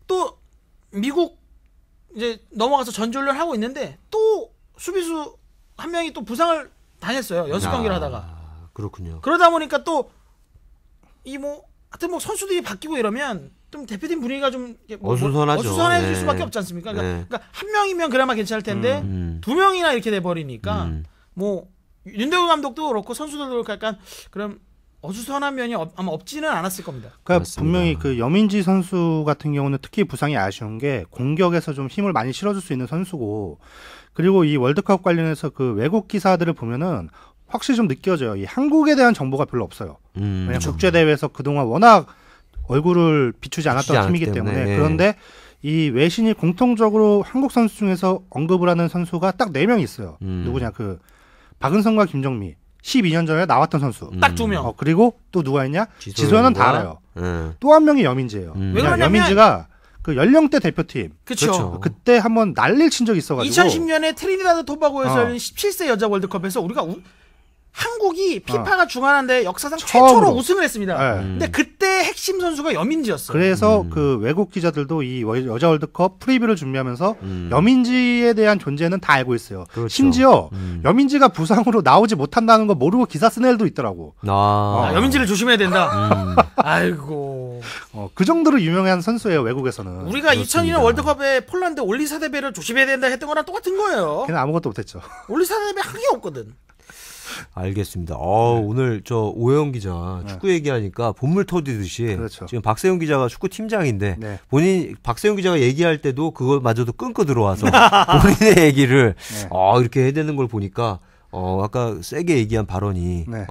또 미국 이제 넘어가서 전지훈련 하고 있는데 또 수비수 한 명이 또 부상을 당했어요. 연습 경기를 하다가. 그렇군요. 그러다 보니까 또 이 뭐 하여튼 뭐 선수들이 바뀌고 이러면 좀 대표팀 분위기가 좀 어수선하죠. 어수선해질 네. 수밖에 없지 않습니까? 네. 그러니까 한 명이면 그나마 괜찮을 텐데 두 명이나 이렇게 돼 버리니까 뭐 윤대호 감독도 그렇고 선수들도 그렇고 약간 그럼 어수선한 면이 아마 없지는 않았을 겁니다. 그러니까 맞습니다. 분명히 그 여민지 선수 같은 경우는 특히 부상이 아쉬운 게 공격에서 좀 힘을 많이 실어줄 수 있는 선수고, 그리고 이 월드컵 관련해서 그 외국 기사들을 보면은 확실히 좀 느껴져요. 이 한국에 대한 정보가 별로 없어요. 왜냐면 국제 대회에서 그동안 워낙 얼굴을 비추지 않았던 팀이기 때문에. 네. 그런데 이 외신이 공통적으로 한국 선수 중에서 언급을 하는 선수가 딱 4명 있어요. 누구냐, 그 박은성과 김정미 12년 전에 나왔던 선수 딱 2명. 그리고 또 누가 있냐, 지소연은 다 알아요. 또 한 명이 여민지예요. 왜 그러냐면 여민지가 그 연령대 대표팀 그렇죠. 그때 한번 난리를 친 적이 있어가지고 2010년에 트리니다드 토바고에서 열린 17세 여자 월드컵에서 우리가 한국이 피파가 주관한데 역사상 최초로 우승을 했습니다. 네. 근데 그때 핵심 선수가 여민지였어요. 그래서 그 외국 기자들도 이 여자 월드컵 프리뷰를 준비하면서 여민지에 대한 존재는 다 알고 있어요. 그렇죠. 심지어 여민지가 부상으로 나오지 못한다는 거 모르고 기사 쓴 애들도 있더라고. 여민지를 조심해야 된다. 아이고. 그 정도로 유명한 선수예요, 외국에서는. 우리가 2002년 월드컵에 폴란드 올리사데베를 조심해야 된다 했던 거랑 똑같은 거예요. 걔는 아무것도 못했죠. 올리사데베 한 게 없거든. 알겠습니다. 오늘 저 오해영 기자 축구 얘기하니까 본물 터지듯이 그렇죠. 지금 박세훈 기자가 축구 팀장인데 네. 박세훈 기자가 얘기할 때도 그걸마저도 끊고 들어와서 본인의 얘기를 이렇게 해야 되는 걸 보니까 아까 세게 얘기한 발언이 네.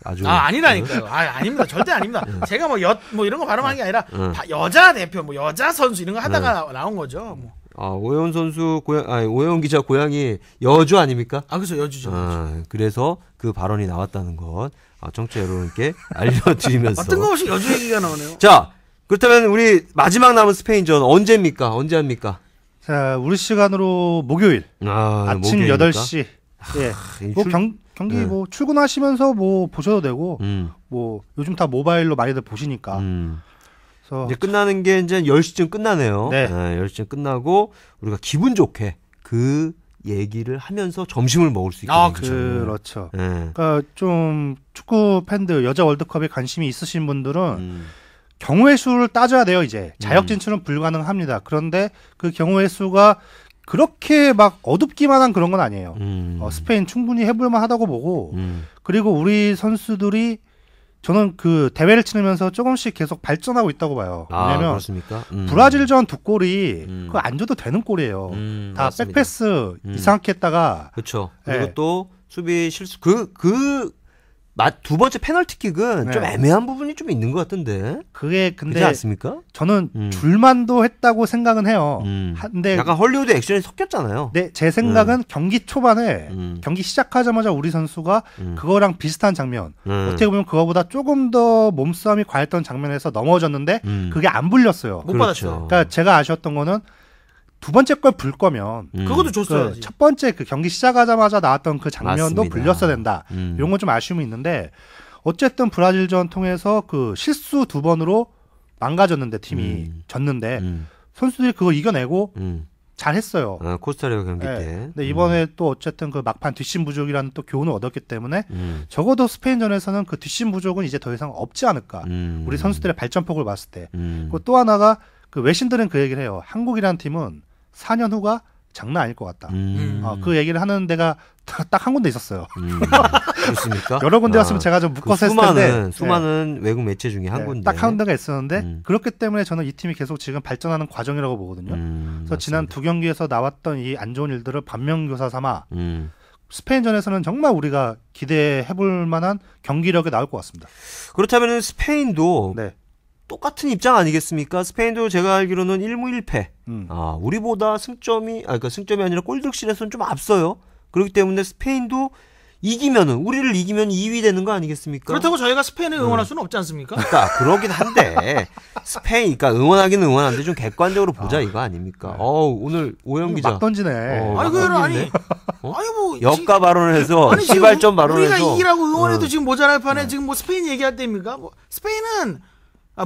아주 아니라니까요. 아닙니다. 절대 아닙니다. 제가 뭐 이런 거 발언한 게 아니라 여자 대표, 뭐 여자 선수 이런 거 하다가 나온 거죠. 뭐. 오해원 선수 오해원 기자 고향이 여주 아닙니까? 그렇죠. 여주죠. 그래서 그 발언이 나왔다는 것 청취자 여러분께 알려드리면서 어떤 거 없이 여주 얘기가 나오네요. 자, 그렇다면 우리 마지막 남은 스페인전 언제 합니까? 자, 우리 시간으로 목요일 아침 목요일입니까? 8시. 예. 뭐 경기 뭐 출근하시면서 뭐 보셔도 되고 뭐 요즘 다 모바일로 많이들 보시니까. 이제 끝나는 게 이제 10시쯤 끝나네요. 네. 10시쯤 끝나고 우리가 기분 좋게 그 얘기를 하면서 점심을 먹을 수 있거든요. 그렇죠. 네. 그러니까 좀 축구 팬들, 여자 월드컵에 관심이 있으신 분들은 경우의 수를 따져야 돼요. 이제 자역 진출은 불가능합니다. 그런데 그 경우의 수가 그렇게 막 어둡기만 한 그런 건 아니에요. 스페인 충분히 해볼만 하다고 보고, 그리고 우리 선수들이 저는 그 대회를 치르면서 조금씩 계속 발전하고 있다고 봐요. 왜냐면 그렇습니까? 브라질전 2골이 그거 안 줘도 되는 골이에요. 다 맞습니다. 백패스 이상하게 했다가. 그렇죠. 그리고 또 수비 실수 두 번째 페널티킥은 좀 애매한 부분이 좀 있는 것 같은데. 그게 그렇지 근데 않습니까? 저는 줄만도 했다고 생각은 해요. 근데 약간 헐리우드 액션이 섞였잖아요. 네, 제 생각은 경기 초반에 경기 시작하자마자 우리 선수가 그거랑 비슷한 장면, 어떻게 보면 그거보다 조금 더 몸싸움이 과했던 장면에서 넘어졌는데 그게 안 불렸어요. 못 받았죠. 그러니까 제가 아쉬웠던 거는 두 번째 걸 불 거면 그것도 줬어야지. 첫 번째 그 경기 시작하자마자 나왔던 그 장면도 맞습니다. 불렸어야 된다. 이런 건 좀 아쉬움이 있는데, 어쨌든 브라질전 통해서 그 실수 2번으로 망가졌는데 팀이 졌는데 선수들이 그거 이겨내고 잘했어요. 코스타리카 경기 때. 근데 이번에 또 어쨌든 그 막판 뒷심 부족이라는 또 교훈을 얻었기 때문에 적어도 스페인전에서는 그 뒷심 부족은 이제 더 이상 없지 않을까. 우리 선수들의 발전폭을 봤을 때. 그리고 또 하나가 그 외신들은 그 얘기를 해요. 한국이라는 팀은 4년 후가 장난 아닐 것 같다. 그 얘기를 하는 데가 딱 한 군데 있었어요. 그렇습니까? 여러 군데 왔으면 제가 좀 묶어서 했을 텐데 수많은 외국 매체 중에 한 군데 딱 한 군데가 있었는데 그렇기 때문에 저는 이 팀이 계속 지금 발전하는 과정이라고 보거든요. 그래서 지난 두 경기에서 나왔던 이 안 좋은 일들을 반면교사 삼아 스페인전에서는 정말 우리가 기대해볼 만한 경기력이 나올 것 같습니다. 그렇다면 스페인도 네. 똑같은 입장 아니겠습니까? 스페인도 제가 알기로는 1무 1패. 우리보다 그러니까 승점이 아니라 골득실에서는 좀 앞서요. 그렇기 때문에 스페인도 우리를 이기면 2위 되는 거 아니겠습니까? 그렇다고 저희가 스페인을 응원할 수는 없지 않습니까? 그러니까 그러긴 한데 그러니까 응원하긴 응원하는데 좀 객관적으로 보자 이거 아닙니까? 오늘 오영 기자 막 던지네. 아니 뭐 역가 발언을 해서 시발점 발언을 해서 우리가 이기라고 응원해도 지금 모자랄 판에 지금 뭐 스페인 얘기할 때입니까? 뭐 스페인은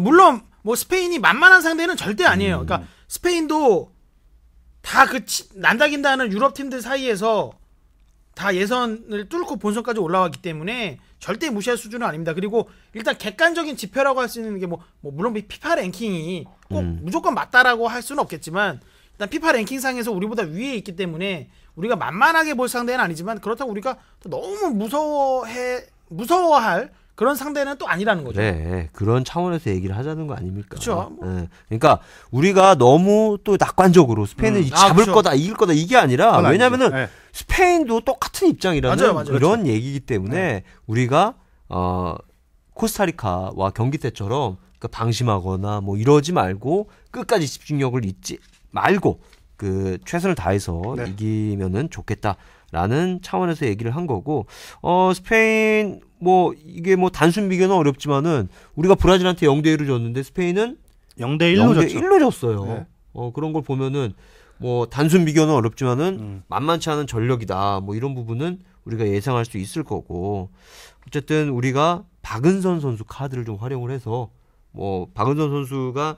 물론 뭐 스페인이 만만한 상대는 절대 아니에요. 그러니까 스페인도 다 난다긴다는 유럽 팀들 사이에서 다 예선을 뚫고 본선까지 올라왔기 때문에 절대 무시할 수준은 아닙니다. 그리고 일단 객관적인 지표라고 할 수 있는 게 뭐 물론 피파 랭킹이 꼭 무조건 맞다라고 할 수는 없겠지만 일단 피파 랭킹상에서 우리보다 위에 있기 때문에 우리가 만만하게 볼 상대는 아니지만 그렇다고 우리가 너무 무서워할 그런 상대는 또 아니라는 거죠. 네, 그런 차원에서 얘기를 하자는 거 아닙니까? 그렇죠. 네, 그러니까 우리가 너무 또 낙관적으로 스페인을 잡을 거다, 이길 거다 이게 아니라 왜냐하면은 스페인도 똑같은 입장이라는 맞아요. 그런 그렇죠. 얘기이기 때문에 우리가 코스타리카와 경기 때처럼 그러니까 방심하거나 뭐 이러지 말고 끝까지 집중력을 잊지 말고 그 최선을 다해서 이기면은 좋겠다라는 차원에서 얘기를 한 거고 스페인 뭐 이게 뭐 단순 비교는 어렵지만은 우리가 브라질한테 0대1로 졌는데 스페인은 0대1로 졌어요. 네. 그런 걸 보면은 뭐 단순 비교는 어렵지만은 만만치 않은 전력이다. 뭐 이런 부분은 우리가 예상할 수 있을 거고 어쨌든 우리가 박은선 선수 카드를 좀 활용을 해서 뭐 박은선 선수가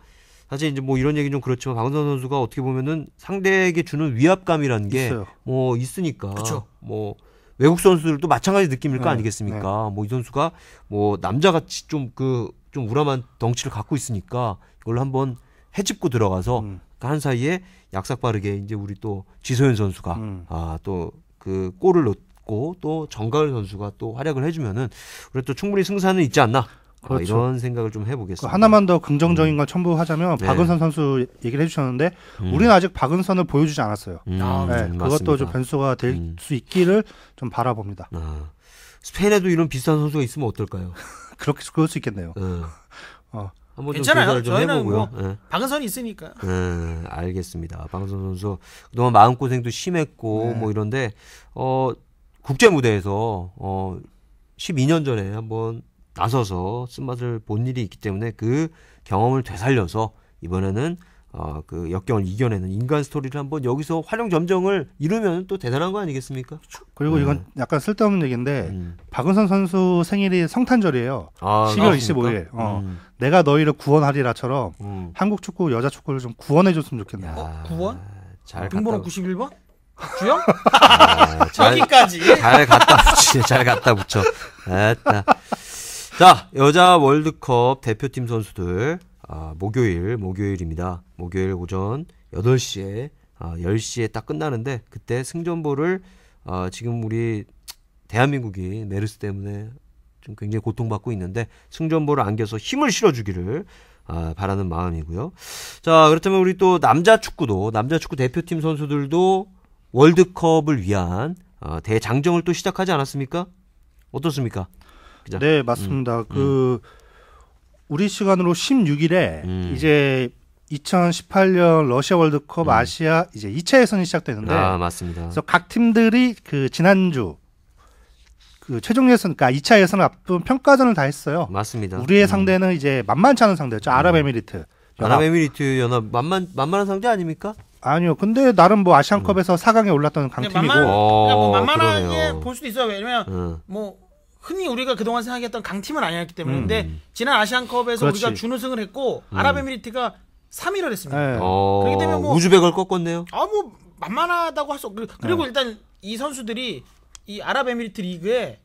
사실 이제 뭐 이런 얘기 좀 그렇지만 박은선 선수가 어떻게 보면은 상대에게 주는 위압감이라는 게 뭐 있으니까 그쵸. 뭐 외국 선수들도 마찬가지 느낌일 거 아니겠습니까? 뭐 이 선수가 뭐 남자같이 좀 우람한 덩치를 갖고 있으니까 이걸 한번 해집고 들어가서 한 사이에 약삭 빠르게 이제 우리 또 지소연 선수가 또 그 골을 넣고 또 정가을 선수가 또 활약을 해주면은 우리 또 충분히 승산은 있지 않나. 그렇죠. 이런 생각을 좀 해보겠습니다. 하나만 더 긍정적인 걸 첨부하자면 박은선 선수 얘기를 해주셨는데 우리는 아직 박은선을 보여주지 않았어요. 그것도 좀 변수가 될 수 있기를 좀 바라봅니다. 스페인에도 이런 비슷한 선수가 있으면 어떨까요? 그럴 수 있겠네요. 한번 괜찮아요. 좀 저희는 해보고요. 뭐 박은선이 있으니까. 알겠습니다. 박은선 선수 그동안 마음고생도 심했고 뭐 이런데 국제 무대에서 12년 전에 한번 나서서 쓴맛을 본 일이 있기 때문에 그 경험을 되살려서 이번에는 그 역경을 이겨내는 인간 스토리를 한번 여기서 활용 점정을 이루면 또 대단한 거 아니겠습니까? 그리고 이건 약간 쓸데없는 얘기인데 박은선 선수 생일이 성탄절이에요. 12월 25일. 내가 너희를 구원하리라처럼 한국 축구 여자 축구를 좀 구원해줬으면 좋겠네요. 구원? 잘 등번호 91번? 주영? 여기까지. 잘 갖다 붙여. 자, 여자 월드컵 대표팀 선수들 목요일입니다. 목요일 오전 8시에 10시에 딱 끝나는데 그때 승전보를 지금 우리 대한민국이 메르스 때문에 좀 굉장히 고통받고 있는데 승전보를 안겨서 힘을 실어주기를 바라는 마음이고요. 자, 그렇다면 우리 또 남자 축구 대표팀 선수들도 월드컵을 위한 대장정을 또 시작하지 않았습니까? 어떻습니까? 그죠? 네, 맞습니다. 우리 시간으로 16일에 이제 2018년 러시아 월드컵 아시아 이제 2차 예선이 시작되는데 맞습니다. 그래서 각 팀들이 그 지난주 그 최종 예선, 그러니까 2차 예선을 앞둔 평가전을 다 했어요. 맞습니다. 우리의 상대는 이제 만만치 않은 상대였죠. 아랍에미리트. 아랍에미리트 연합 만만한 상대 아닙니까? 아니요. 근데 나름 뭐 아시안컵에서 4강에 올랐던 강팀이고. 뭐 만만하게 볼 수도 있어요. 왜냐면 뭐 흔히 우리가 그동안 생각했던 강팀은 아니었기 때문에. 근데 지난 아시안컵에서 우리가 준우승을 했고 아랍에미리트가 3위를 했습니다. 네. 그렇기 때문에 뭐 우즈벡을 꺾었네요. 뭐 만만하다고 할 수 없고 그리고 네. 일단 이 선수들이 이 아랍에미리트 리그에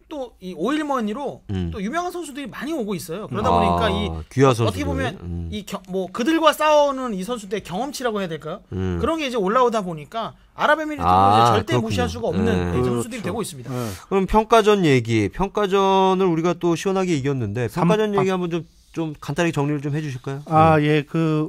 또 이 오일머니로 또 유명한 선수들이 많이 오고 있어요. 그러다 보니까 이 귀하 선수들. 어떻게 보면 이 뭐 그들과 싸우는 이 선수들의 경험치라고 해야 될까요? 그런 게 이제 올라오다 보니까 아랍에미리트는 이제 절대 그렇군요. 무시할 수가 없는 이 선수들이 그렇죠. 되고 있습니다. 그럼 평가전 얘기. 평가전을 우리가 또 시원하게 이겼는데 평가전 얘기 한번 좀 간단하게 정리를 좀 해주실까요? 예, 그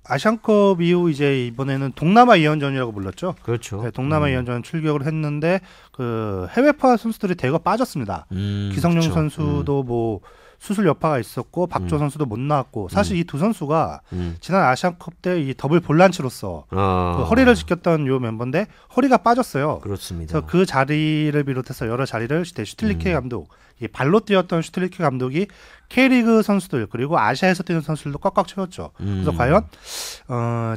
아시안컵 이후 이제 이번에는 동남아 2연전이라고 불렀죠. 그렇죠. 네, 동남아 2연전 출격을 했는데 그 해외파 선수들이 대거 빠졌습니다. 기성용 그쵸. 선수도 뭐 수술 여파가 있었고 박주호 선수도 못 나왔고 사실 이 두 선수가 지난 아시안컵 때 이 더블 볼란치로서 그 허리를 지켰던 요 멤버인데 허리가 빠졌어요. 그렇습니다. 그래서 그 자리를 비롯해서 여러 자리를 슈틸리케 감독, 이 발로 뛰었던 슈틸리케 감독이 K리그 선수들 그리고 아시아에서 뛰는 선수들도 꽉꽉 채웠죠. 그래서 과연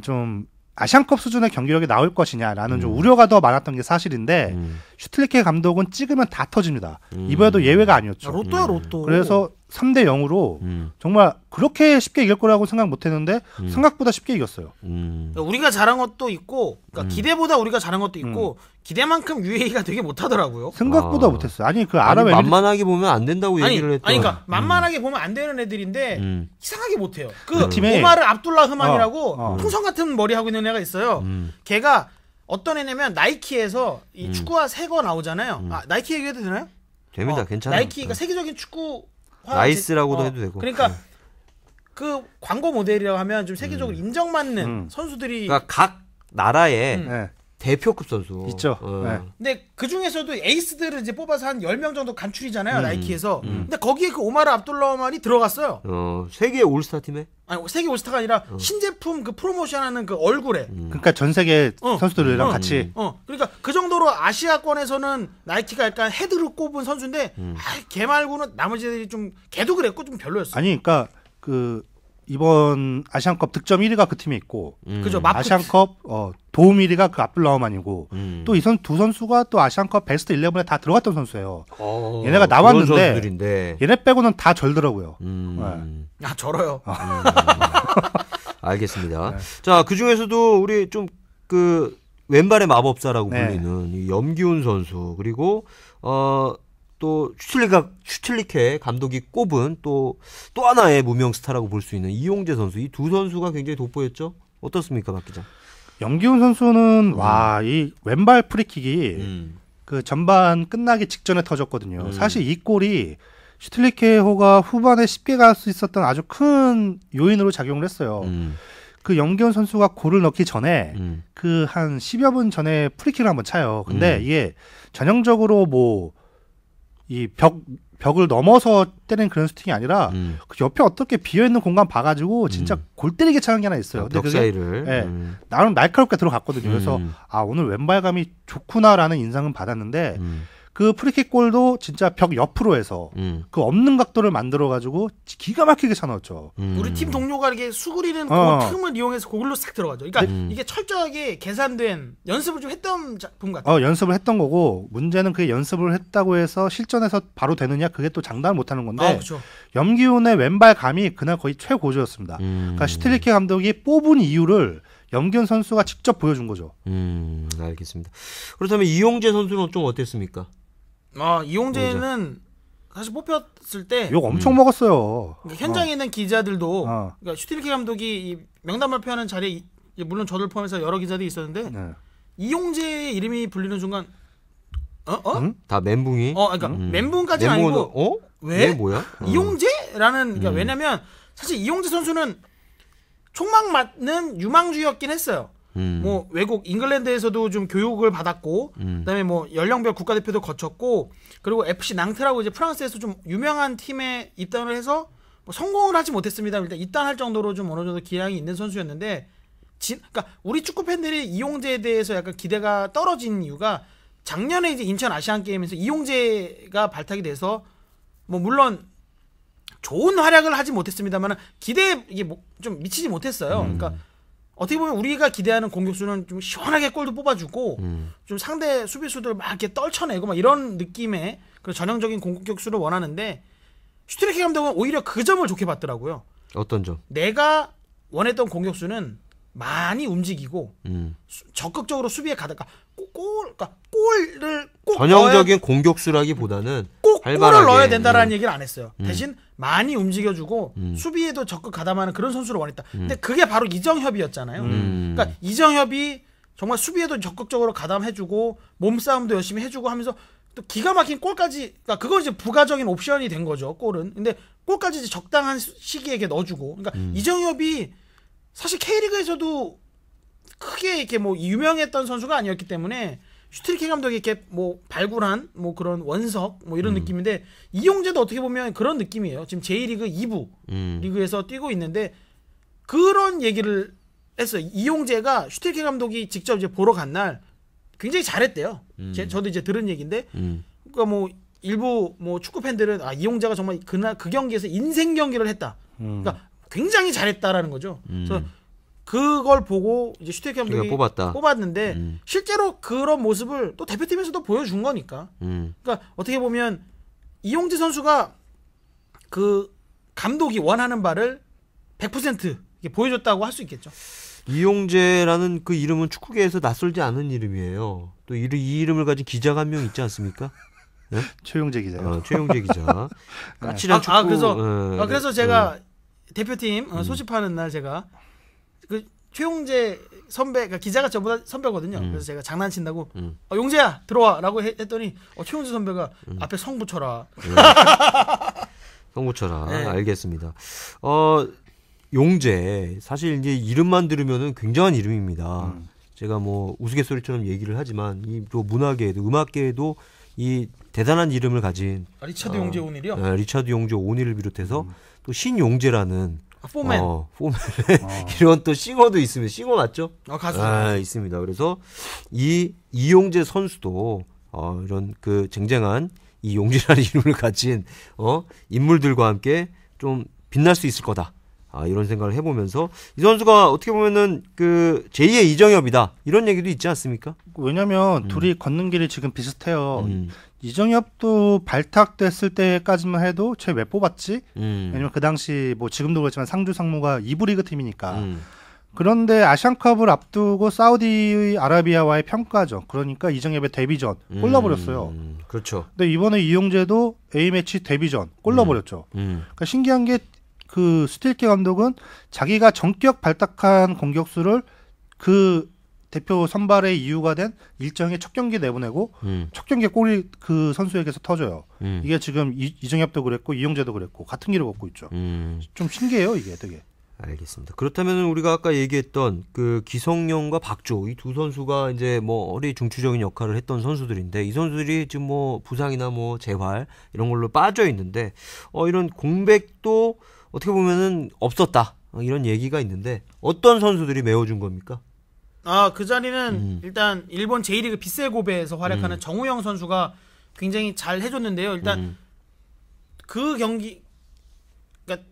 좀 아시안컵 수준의 경기력이 나올 것이냐라는 좀 우려가 더 많았던 게 사실인데 슈틸리케 감독은 찍으면 다 터집니다. 이번에도 예외가 아니었죠. 로또야 로또. 그래서 3대 0으로 정말 그렇게 쉽게 이길 거라고 생각 못했는데 생각보다 쉽게 이겼어요. 그러니까 우리가 잘한 것도 있고 그러니까 기대보다 우리가 잘한 것도 있고 기대만큼 UAE가 되게 못하더라고요. 생각보다 못했어요. 아니 그 아니, 아랍에미리트 만만하게 보면 안 된다고 얘기를 했던. 그러니까 만만하게 보면 안 되는 애들인데 이상하게 못해요. 그 팀에 오마르 압둘라 흐만이라고 어. 풍선 같은 머리 하고 있는 애가 있어요. 걔가 어떤 애냐면 나이키에서 이 축구화 새 거 나오잖아요. 나이키 얘기해도 되나요? 됩니다. 괜찮아요. 나이키가 세계적인 축구 나이스라고도 해도 되고. 그러니까 그 광고 모델이라고 하면 좀 세계적으로 인정받는 선수들이 그러니까 각 나라의 네, 대표급 선수 있죠. 네. 근데 그 중에서도 에이스들을 이제 뽑아서 한 10명 정도 간출이잖아요. 나이키에서. 근데 거기에 그 오마르 압둘라 오만이 들어갔어요. 세계 올스타 팀에 아니 세계 올스타가 아니라 신제품 그 프로모션하는 그 얼굴에. 그러니까 전 세계 선수들이랑 같이 그러니까 그 정도로 아시아권에서는 나이키가 약간 헤드를 꼽은 선수인데 걔 말고는 나머지들이 좀 걔도 그랬고 좀 별로였어. 아니 그러니까 그 이번 아시안컵 득점 1위가 그 팀에 있고 그죠. 아시안컵 도움 1위가 그 압둘라흐만이고 또 이 두 선수가 또 아시안컵 베스트 11에 다 들어갔던 선수예요. 얘네가 나왔는데 얘네 빼고는 다 절더라고요. 아 절어요. 알겠습니다. 네. 자, 그 중에서도 우리 좀 그 왼발의 마법사라고 네. 불리는 이 염기훈 선수 그리고 또 슈틸리케 감독이 꼽은 또 하나의 무명 스타라고 볼 수 있는 이용재 선수, 이 두 선수가 굉장히 돋보였죠. 어떻습니까, 박 기자? 염기훈 선수는 와, 이 왼발 프리킥이 그 전반 끝나기 직전에 터졌거든요. 사실 이 골이 슈틸리케호가 후반에 쉽게 갈 수 있었던 아주 큰 요인으로 작용을 했어요. 그 염기훈 선수가 골을 넣기 전에 그 한 10여 분 전에 프리킥을 한번 차요. 근데 이게 전형적으로 뭐 이 벽을 넘어서 때리는 그런 슈팅이 아니라 그 옆에 어떻게 비어있는 공간 봐가지고 진짜 골 때리게 차는 게 하나 있어요. 벽 사이를. 나름 날카롭게 들어갔거든요. 그래서 오늘 왼발감이 좋구나라는 인상은 받았는데 그 프리킥 골도 진짜 벽 옆으로 해서 그 없는 각도를 만들어가지고 기가 막히게 차넣었죠. 우리 팀 동료가 이렇게 수그리는 그 틈을 이용해서 그걸로 싹 들어가죠. 그러니까 이게 철저하게 계산된 연습을 좀 했던 작품 같아요. 연습을 했던 거고 문제는 그게 연습을 했다고 해서 실전에서 바로 되느냐 그게 또 장담을 못하는 건데 그렇죠. 염기훈의 왼발감이 그날 거의 최고조였습니다. 그러니까 슈틸리케 감독이 뽑은 이유를 염기훈 선수가 직접 보여준 거죠. 알겠습니다. 그렇다면 이용재 선수는 좀 어땠습니까? 이용재는 사실 뽑혔을 때 욕 엄청 먹었어요. 그러니까 현장에 있는 기자들도 그러니까 슈틸리케 감독이 이 명단 발표하는 자리에 물론 저를 포함해서 여러 기자들이 있었는데 이용재의 이름이 불리는 순간 다 멘붕이? 그러니까 멘붕까지는 아니고 왜? 뭐야? 이용재라는 그러니까 왜냐면 사실 이용재 선수는 촉망 맞는 유망주였긴 했어요. 뭐 외국 잉글랜드에서도 좀 교육을 받았고 그다음에 뭐 연령별 국가대표도 거쳤고 그리고 FC 낭트라고 이제 프랑스에서 좀 유명한 팀에 입단을 해서 뭐 성공을 하지 못했습니다. 일단 입단할 정도로 좀 어느 정도 기량이 있는 선수였는데 그러니까 우리 축구 팬들이 이용재에 대해서 약간 기대가 떨어진 이유가 작년에 이제 인천 아시안 게임에서 이용재가 발탁이 돼서 뭐 물론 좋은 활약을 하지 못했습니다만 기대에 이게 좀 미치지 못했어요. 그러니까 어떻게 보면 우리가 기대하는 공격수는 좀 시원하게 골도 뽑아주고 좀 상대 수비수들 막 이렇게 떨쳐내고 막 이런 느낌의 그런 전형적인 공격수를 원하는데 슈틸리케 감독은 오히려 그 점을 좋게 봤더라고요. 어떤 점? 내가 원했던 공격수는 많이 움직이고 적극적으로 수비에 가다가 골을 꼭 전형적인 공격수라기보다는 꼭 활발하게. 골을 넣어야 된다라는 얘기를 안 했어요. 대신 많이 움직여주고 수비에도 적극 가담하는 그런 선수를 원했다. 근데 그게 바로 이정협이었잖아요. 그러니까 이정협이 정말 수비에도 적극적으로 가담해주고 몸싸움도 열심히 해주고 하면서 또 기가 막힌 골까지, 그러니까 그건 이제 부가적인 옵션이 된 거죠. 골은. 근데 골까지 이제 적당한 시기에 넣어주고. 그러니까 이정협이 사실 K리그에서도 크게 이렇게 뭐 유명했던 선수가 아니었기 때문에 슈틸케 감독이 이렇게 뭐 발굴한 뭐 그런 원석 뭐 이런 느낌인데, 이용재도 어떻게 보면 그런 느낌이에요. 지금 J리그 2부 리그에서 뛰고 있는데 그런 얘기를 했어요. 이용재가 슈틸케 감독이 직접 이제 보러 간 날 굉장히 잘했대요. 저도 이제 들은 얘기인데, 그러니까 뭐 일부 뭐 축구 팬들은 이용재가 정말 그날 그 경기에서 인생 경기를 했다. 그러니까 굉장히 잘했다라는 거죠. 그래서 그걸 보고 이제 슈틸케 감독이 뽑았는데 실제로 그런 모습을 또 대표팀에서도 보여준 거니까. 그러니까 어떻게 보면 이용재 선수가 그 감독이 원하는 바를 100% 보여줬다고 할 수 있겠죠. 이용재라는 그 이름은 축구계에서 낯설지 않은 이름이에요. 또 이 이름을 가진 기자가 한 명 있지 않습니까? 네? 최용재 기자요. 최용재 기자. 까칠한 축구. 그래서 제가 대표팀 소집하는 날 제가 그 최용재 선배, 그러니까 기자가 저보다 선배거든요. 그래서 제가 장난친다고 용재야 들어와라고 했더니 최용재 선배가 앞에 성 붙여라. 성 붙여라. 네. 알겠습니다. 용재 사실 이제 이름만 들으면은 굉장한 이름입니다. 제가 뭐 우스갯소리처럼 얘기를 하지만 이 또 문화계에도 음악계에도 이 대단한 이름을 가진 리차드 용재 오닐이요? 네, 리차드 용재 오닐을 비롯해서 또 신용재라는 포맨. 이런 또 싱어도 있습니다. 싱어 맞죠? 가수. 있습니다. 그래서 이용재 선수도 이런 그 쟁쟁한 이 용재라는 이름을 가진 인물들과 함께 좀 빛날 수 있을 거다. 이런 생각을 해보면서 이 선수가 어떻게 보면은 그 제2의 이정협이다 이런 얘기도 있지 않습니까? 왜냐면 둘이 걷는 길이 지금 비슷해요. 이정협도 발탁됐을 때까지만 해도 쟤 왜 뽑았지? 왜냐면 그 당시 뭐 지금도 그렇지만 상주 상무가 2부 리그 팀이니까. 그런데 아시안컵을 앞두고 사우디아라비아와의 평가전, 그러니까 이정협의 데뷔전 골 넣어버렸어요. 그렇죠. 근데 이번에 이용재도 A매치 데뷔전 골 넣어버렸죠. 그러니까 신기한 게 그 슈틸케 감독은 자기가 전격 발탁한 공격수를 그 대표 선발의 이유가 된 일정의 첫 경기 내보내고 첫 경기에 골이 그 선수에게서 터져요. 이게 지금 이정협도 그랬고 이용재도 그랬고 같은 길을 걷고 있죠. 좀 신기해요 이게 되게. 알겠습니다. 그렇다면 우리가 아까 얘기했던 그 기성용과 박조 이 두 선수가 이제 뭐 어리 중추적인 역할을 했던 선수들인데 이 선수들이 지금 뭐 부상이나 뭐 재활 이런 걸로 빠져 있는데 이런 공백도 어떻게 보면은 없었다 이런 얘기가 있는데 어떤 선수들이 메워준 겁니까? 그 자리는 일단 일본 J리그 빗셀 고베에서 활약하는 정우영 선수가 굉장히 잘 해줬는데요. 일단 그 경기, 그러니까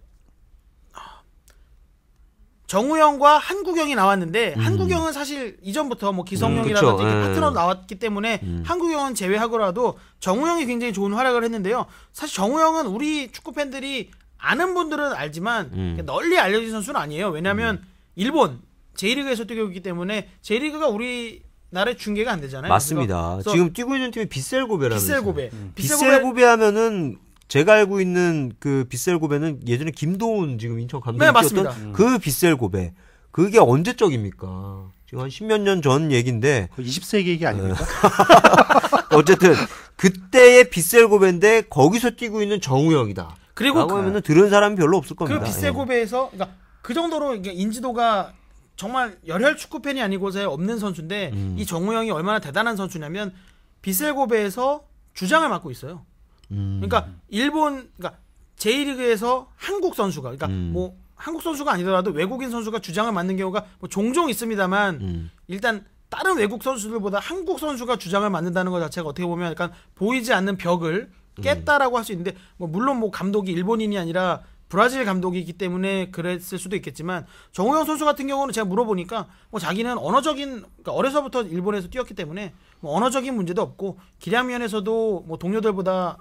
정우영과 한국영이 나왔는데 한국영은 사실 이전부터 뭐 기성용이라든지 파트너 나왔기 때문에 한국영은 제외하고라도 정우영이 굉장히 좋은 활약을 했는데요. 사실 정우영은 우리 축구 팬들이 아는 분들은 알지만 널리 알려진 선수는 아니에요. 왜냐하면 일본 J리그에서 뛰고 있기 때문에 J리그가 우리나라에 중계가 안 되잖아요. 맞습니다. 지금 뛰고 있는 팀이 빗셀 고베라면서요. 빗셀 고베. 빗셀 고베 하면은 제가 알고 있는 그 빗셀 고베는 예전에 김도훈 지금 인천 감독이 뛰었던 그 빗셀 고베. 그게 언제적입니까? 지금 한 10몇 년 전 얘기인데. 20세기 얘기 아닙니까? 어쨌든 그때의 빗셀 고베인데 거기서 뛰고 있는 정우영이다. 그리고 라고 하면은 들은 사람이 별로 없을 겁니다. 그 빗셀 고베에서 그러니까 그 정도로 인지도가 정말 열혈 축구 팬이 아니고서야 없는 선수인데 이 정우영이 얼마나 대단한 선수냐면 빗셀 고베에서 주장을 맡고 있어요. 그러니까 그러니까 J리그에서 한국 선수가 그러니까 뭐 한국 선수가 아니더라도 외국인 선수가 주장을 맡는 경우가 뭐 종종 있습니다만 일단 다른 외국 선수들보다 한국 선수가 주장을 맡는다는 것 자체가 어떻게 보면 약간 보이지 않는 벽을 깼다라고 할 수 있는데 뭐 물론 뭐 감독이 일본인이 아니라 브라질 감독이기 때문에 그랬을 수도 있겠지만 정우영 선수 같은 경우는 제가 물어보니까 뭐 자기는 그러니까 어려서부터 일본에서 뛰었기 때문에 뭐 언어적인 문제도 없고 기량 면에서도 뭐 동료들보다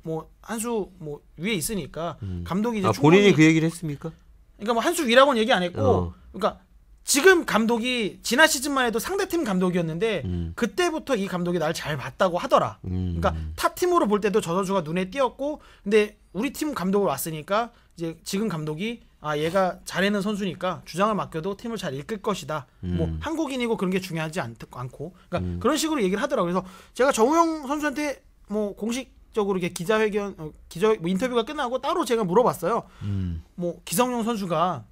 뭐 한 수 뭐 위에 있으니까 감독이 이제 본인이 그 얘기를 했습니까? 그러니까 뭐 한 수 위라고는 얘기 안 했고, 그러니까 지금 감독이 지난 시즌만 해도 상대팀 감독이었는데 그때부터 이 감독이 날 잘 봤다고 하더라. 그러니까 타 팀으로 볼 때도 저 선수가 눈에 띄었고, 근데 우리 팀 감독으로 왔으니까 이제 지금 감독이 얘가 잘하는 선수니까 주장을 맡겨도 팀을 잘 이끌 것이다. 뭐 한국인이고 그런 게 중요하지 않고, 그러니까 그런 식으로 얘기를 하더라고요. 그래서 제가 정우영 선수한테 뭐 공식적으로 이렇게 기자회견, 뭐 인터뷰가 끝나고 따로 제가 물어봤어요. 뭐 기성용 선수가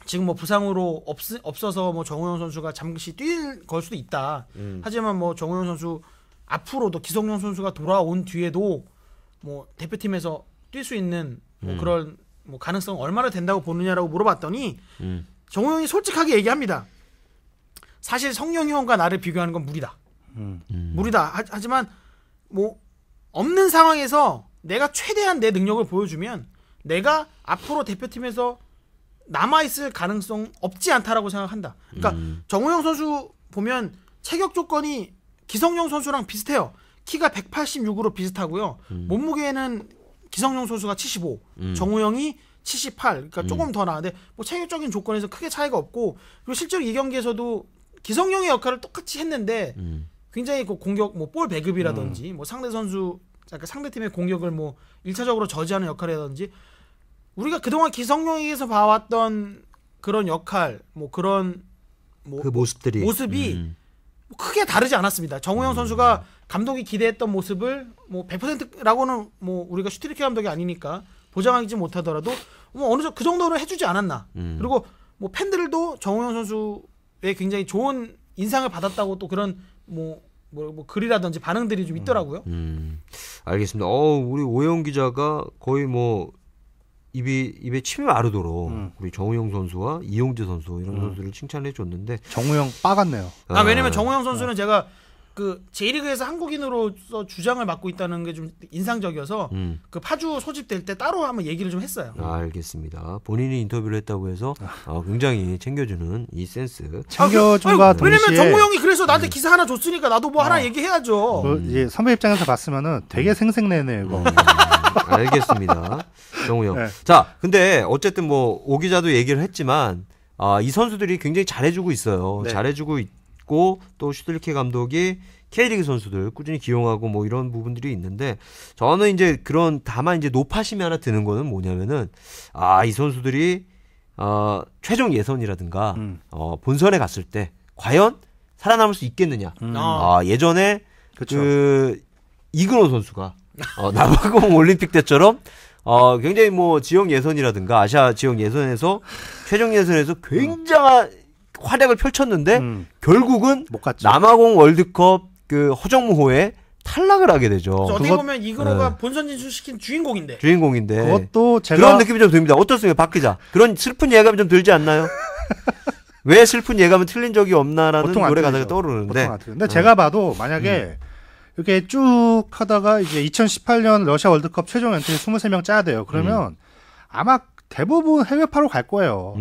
지금 뭐 부상으로 없어서 뭐 정우영 선수가 잠시 뛸 걸 수도 있다. 하지만 뭐 정우영 선수 앞으로도 기성용 선수가 돌아온 뒤에도 뭐 대표팀에서 뛸 수 있는 뭐 그런 뭐 가능성 얼마나 된다고 보느냐라고 물어봤더니 정우영이 솔직하게 얘기합니다. 사실 성룡이 형과 나를 비교하는 건 무리다. 무리다. 하지만 뭐 없는 상황에서 내가 최대한 내 능력을 보여주면 내가 앞으로 대표팀에서 남아있을 가능성 없지 않다라고 생각한다. 그러니까 정우영 선수 보면 체격 조건이 기성용 선수랑 비슷해요. 키가 186으로 비슷하고요. 몸무게는 기성용 선수가 75, 정우영이 78. 그러니까 조금 더 나은데 뭐 체격적인 조건에서 크게 차이가 없고, 그리고 실제로 이 경기에서도 기성용의 역할을 똑같이 했는데 굉장히 그 공격 뭐 볼 배급이라든지 뭐 상대 선수, 그러니까 상대 팀의 공격을 뭐 1차적으로 저지하는 역할이라든지 우리가 그동안 기성용에게서 봐왔던 그런 역할, 뭐 그런 뭐 그 모습이 크게 다르지 않았습니다. 정우영 선수가 감독이 기대했던 모습을 뭐 100%라고는 뭐 우리가 슈트리케 감독이 아니니까 보장하지 못하더라도 뭐 어느 정도 그 정도는 해주지 않았나. 그리고 뭐 팬들도 정우영 선수의 굉장히 좋은 인상을 받았다고 또 그런 뭐 글이라든지 반응들이 좀 있더라고요. 알겠습니다. 우리 오영 기자가 거의 뭐 입에 침이 마르도록 우리 정우영 선수와 이용재 선수 이런 선수를 칭찬해 줬는데 정우영 빠갔네요. 왜냐면 정우영 선수는 제가 그 J리그에서 한국인으로서 주장을 맡고 있다는 게 좀 인상적이어서 그 파주 소집될 때 따로 한번 얘기를 좀 했어요. 알겠습니다. 본인이 인터뷰를 했다고 해서 굉장히 챙겨주는 이 센스. 챙겨준과 동시에 왜냐면 정우영이 그래서 나한테 기사 하나 줬으니까 나도 뭐 하나 얘기해야죠. 이제 선배 입장에서 봤으면은 되게 생색내네 이거. 알겠습니다. 정우영. 네. 자, 근데 어쨌든 뭐 오 기자도 얘기를 했지만 이 선수들이 굉장히 잘해주고 있어요. 네. 잘해주고 있고 또 슈틸리케 감독이 K리그 선수들 꾸준히 기용하고 뭐 이런 부분들이 있는데, 저는 이제 다만 이제 노파심이 하나 드는 거는 뭐냐면은 이 선수들이 최종 예선이라든가 본선에 갔을 때 과연 살아남을 수 있겠느냐. 예전에 그쵸. 그 이근호 선수가 남아공 올림픽 때처럼 굉장히 뭐 지역 예선이라든가 아시아 지역 예선에서 최종 예선에서 굉장한 활약을 펼쳤는데 결국은 못 갔죠. 남아공 월드컵 그 허정무호에 탈락을 하게 되죠. 어떻게 보면 이근호가 본선 진출시킨 주인공인데. 그것도 제가 그런 느낌이 좀 듭니다. 어떻습니까, 박 기자? 그런 슬픈 예감이 좀 들지 않나요? 왜 슬픈 예감은 틀린 적이 없나라는 노래 가사가 떠오르는데. 근데 제가 봐도 만약에 이렇게 쭉 하다가 이제 2018년 러시아 월드컵 최종 엔트리 23명 짜야 돼요. 그러면 아마 대부분 해외파로 갈 거예요.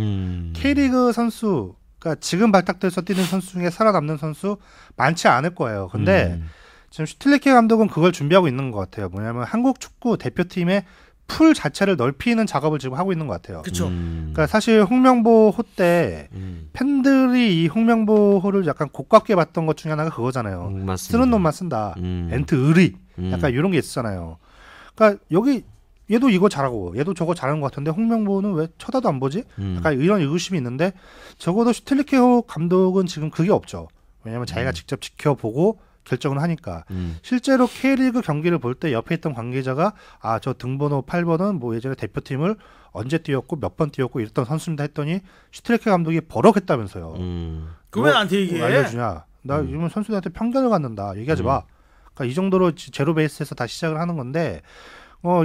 K리그 선수, 그러니까 지금 발탁돼서 뛰는 선수 중에 살아남는 선수 많지 않을 거예요. 근데 지금 슈틸리케 감독은 그걸 준비하고 있는 것 같아요. 뭐냐면 한국 축구 대표팀의 풀 자체를 넓히는 작업을 지금 하고 있는 것 같아요. 그렇죠. 그러니까 사실 홍명보 호 때 팬들이 이 홍명보 호를 약간 고깝게 봤던 것 중에 하나가 그거잖아요. 쓰는 놈만 쓴다. 엔트 의리. 약간 이런 게 있었잖아요. 그러니까 여기 얘도 이거 잘하고 얘도 저거 잘하는 것 같은데 홍명보는 왜 쳐다도 안 보지? 약간 이런 의구심이 있는데, 적어도 슈틸리케 감독은 지금 그게 없죠. 왜냐하면 자기가 직접 지켜보고 결정을 하니까. 실제로 K리그 경기를 볼 때 옆에 있던 관계자가 저 등번호 8번은 뭐 예전에 대표팀을 언제 뛰었고 몇 번 뛰었고 이랬던 선수입니다 했더니 슈틸리케 감독이 버럭했다면서요. 그거 왜 나한테 얘기해? 알려주냐? 나 이러면 선수들한테 편견을 갖는다. 얘기하지 마. 그러니까 이 정도로 제로 베이스에서 다시 시작을 하는 건데,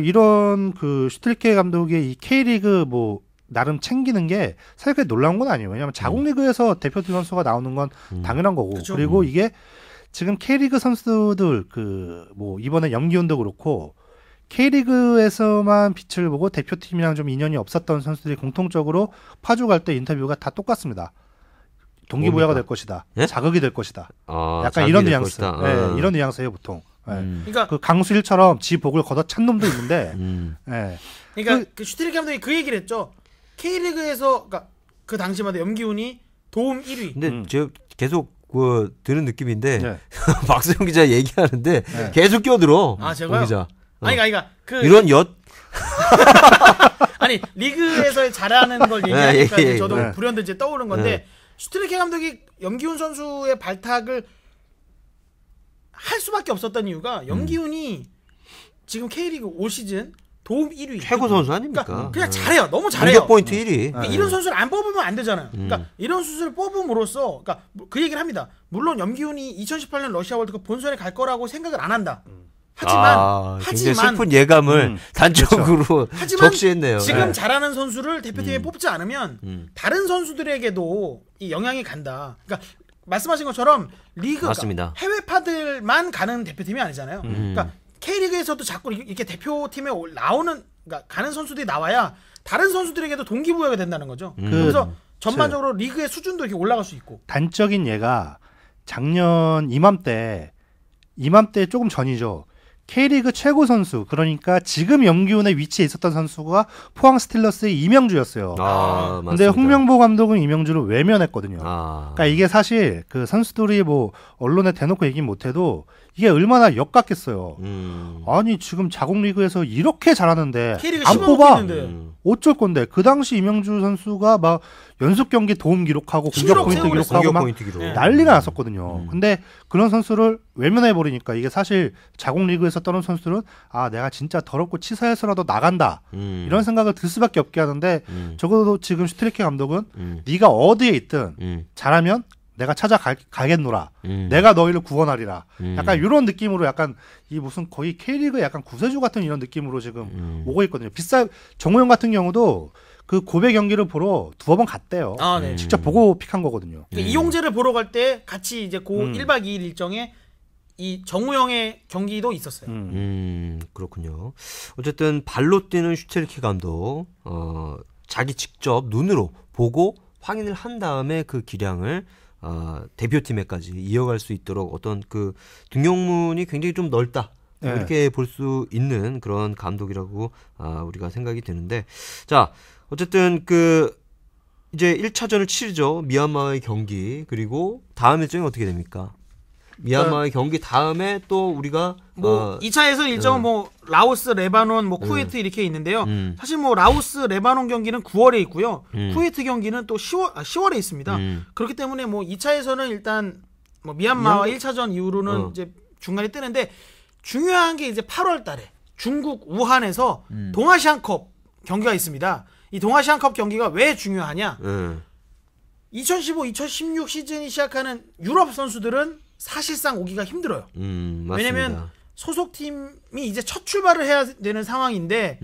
이런 그 슈틸리케 감독의 이 K리그 뭐 나름 챙기는 게 사실 그게 놀라운 건 아니에요. 왜냐하면 자국리그에서 대표팀 선수가 나오는 건 당연한 거고. 그쵸. 그리고 이게 지금 K리그 선수들 그 뭐 이번에 염기훈도 그렇고 K리그에서만 빛을 보고 대표팀이랑 좀 인연이 없었던 선수들이 공통적으로 파주 갈 때 인터뷰가 다 똑같습니다. 동기부여가 될 것이다. 예? 자극이 될 것이다. 약간 약간 이런 뉘앙스. 네, 이런 뉘앙스예요 보통. 그러니까 그 강수일처럼 지 복을 걷어찬 놈도 있는데. 그러니까 그 슈틸리케 감독이 그 얘기를 했죠. K리그에서 그러니까 그 당시마다 염기훈이 도움 1위. 근데 제가 계속 그 드는 느낌인데 네. 박세훈 기자 얘기하는데 네. 계속 끼어들어. 아 제가요? 기자. 아니 그러니까 그 이런 아니 리그에서 잘하는 걸 얘기하니까 저도 불현듯 이제 떠오른 건데 슈틸리케 감독이 염기훈 선수의 발탁을 할 수밖에 없었던 이유가 염기훈이 지금 K리그 올 시즌 도움 1위 최고 선수 아닙니까? 그러니까 그냥 잘해요. 너무 잘해요. 공격 포인트 1위. 그러니까 이런 선수를 안 뽑으면 안 되잖아요. 그러니까 이런 선수를 뽑음으로써 그러니까 그 얘기를 합니다. 물론 염기훈이 2018년 러시아 월드컵 본선에 갈 거라고 생각을 안 한다. 하지만 굉장히 슬픈 예감을 단적으로 그렇죠. 적시했네요. 지금 잘하는 선수를 대표팀에 뽑지 않으면 다른 선수들에게도 이 영향이 간다. 그러니까 말씀하신 것처럼 리그가 해외파들만 가는 대표팀이 아니잖아요. 그러니까 K리그에서도 자꾸 이렇게 대표팀에 나오는 그러니까 가는 선수들이 나와야 다른 선수들에게도 동기부여가 된다는 거죠. 그래서 전반적으로 리그의 수준도 이렇게 올라갈 수 있고. 단적인 예가 작년 이맘때 조금 전이죠. K리그 최고 선수 그러니까 지금 염기훈의 위치에 있었던 선수가 포항 스틸러스의 이명주였어요. 근데 홍명보 감독은 이명주를 외면했거든요. 그러니까 이게 사실 그 선수들이 뭐 언론에 대놓고 얘기 못해도 이게 얼마나 역같겠어요. 아니 지금 자국리그에서 이렇게 잘하는데 안 뽑아. 어쩔 건데 그 당시 이명주 선수가 막 연속 경기 도움 기록하고 공격 포인트 기록하고 막 난리가 났었거든요. 근데 그런 선수를 외면해 버리니까 이게 사실 자국리그에서 떠는 선수들은 아 내가 진짜 더럽고 치사해서라도 나간다 이런 생각을 들 수밖에 없게 하는데 적어도 지금 슈틸리케 감독은 네가 어디에 있든 잘하면 내가 찾아가겠노라. 내가 너희를 구원하리라. 약간 이런 느낌으로 약간 이 무슨 거의 K리그 약간 구세주 같은 이런 느낌으로 지금 오고 있거든요. 정우영 같은 경우도 그 고베 경기를 보러 두어 번 갔대요. 네. 직접 보고 픽한 거거든요. 이용재를 보러 갈 때 같이 이제 1박 2일 일정에 이 정우영의 경기도 있었어요. 그렇군요. 어쨌든 발로 뛰는 슈틸리케 감독 자기 직접 눈으로 보고 확인을 한 다음에 그 기량을 대표팀에까지 이어갈 수 있도록 어떤 그 등용문이 굉장히 좀 넓다. 네. 이렇게 볼 수 있는 그런 감독이라고 우리가 생각이 드는데 자 어쨌든 그 이제 1차전을 치르죠. 미얀마의 경기 그리고 다음 일정이 어떻게 됩니까? 미얀마의 경기 다음에 또 우리가 뭐 2차에서 일정은 뭐 라오스, 레바논, 뭐 쿠웨이트 이렇게 있는데요. 사실 뭐 라오스, 레바논 경기는 9월에 있고요. 쿠웨이트 경기는 또 10월에 있습니다. 그렇기 때문에 뭐 2차에서는 일단 뭐 미얀마와 1차전 이후로는 이제 중간에 뜨는데 중요한 게 이제 8월 달에 중국 우한에서 동아시안컵 경기가 있습니다. 이 동아시안컵 경기가 왜 중요하냐? 2015-2016 시즌이 시작하는 유럽 선수들은 사실상 오기가 힘들어요. 왜냐면 소속팀이 이제 첫 출발을 해야 되는 상황인데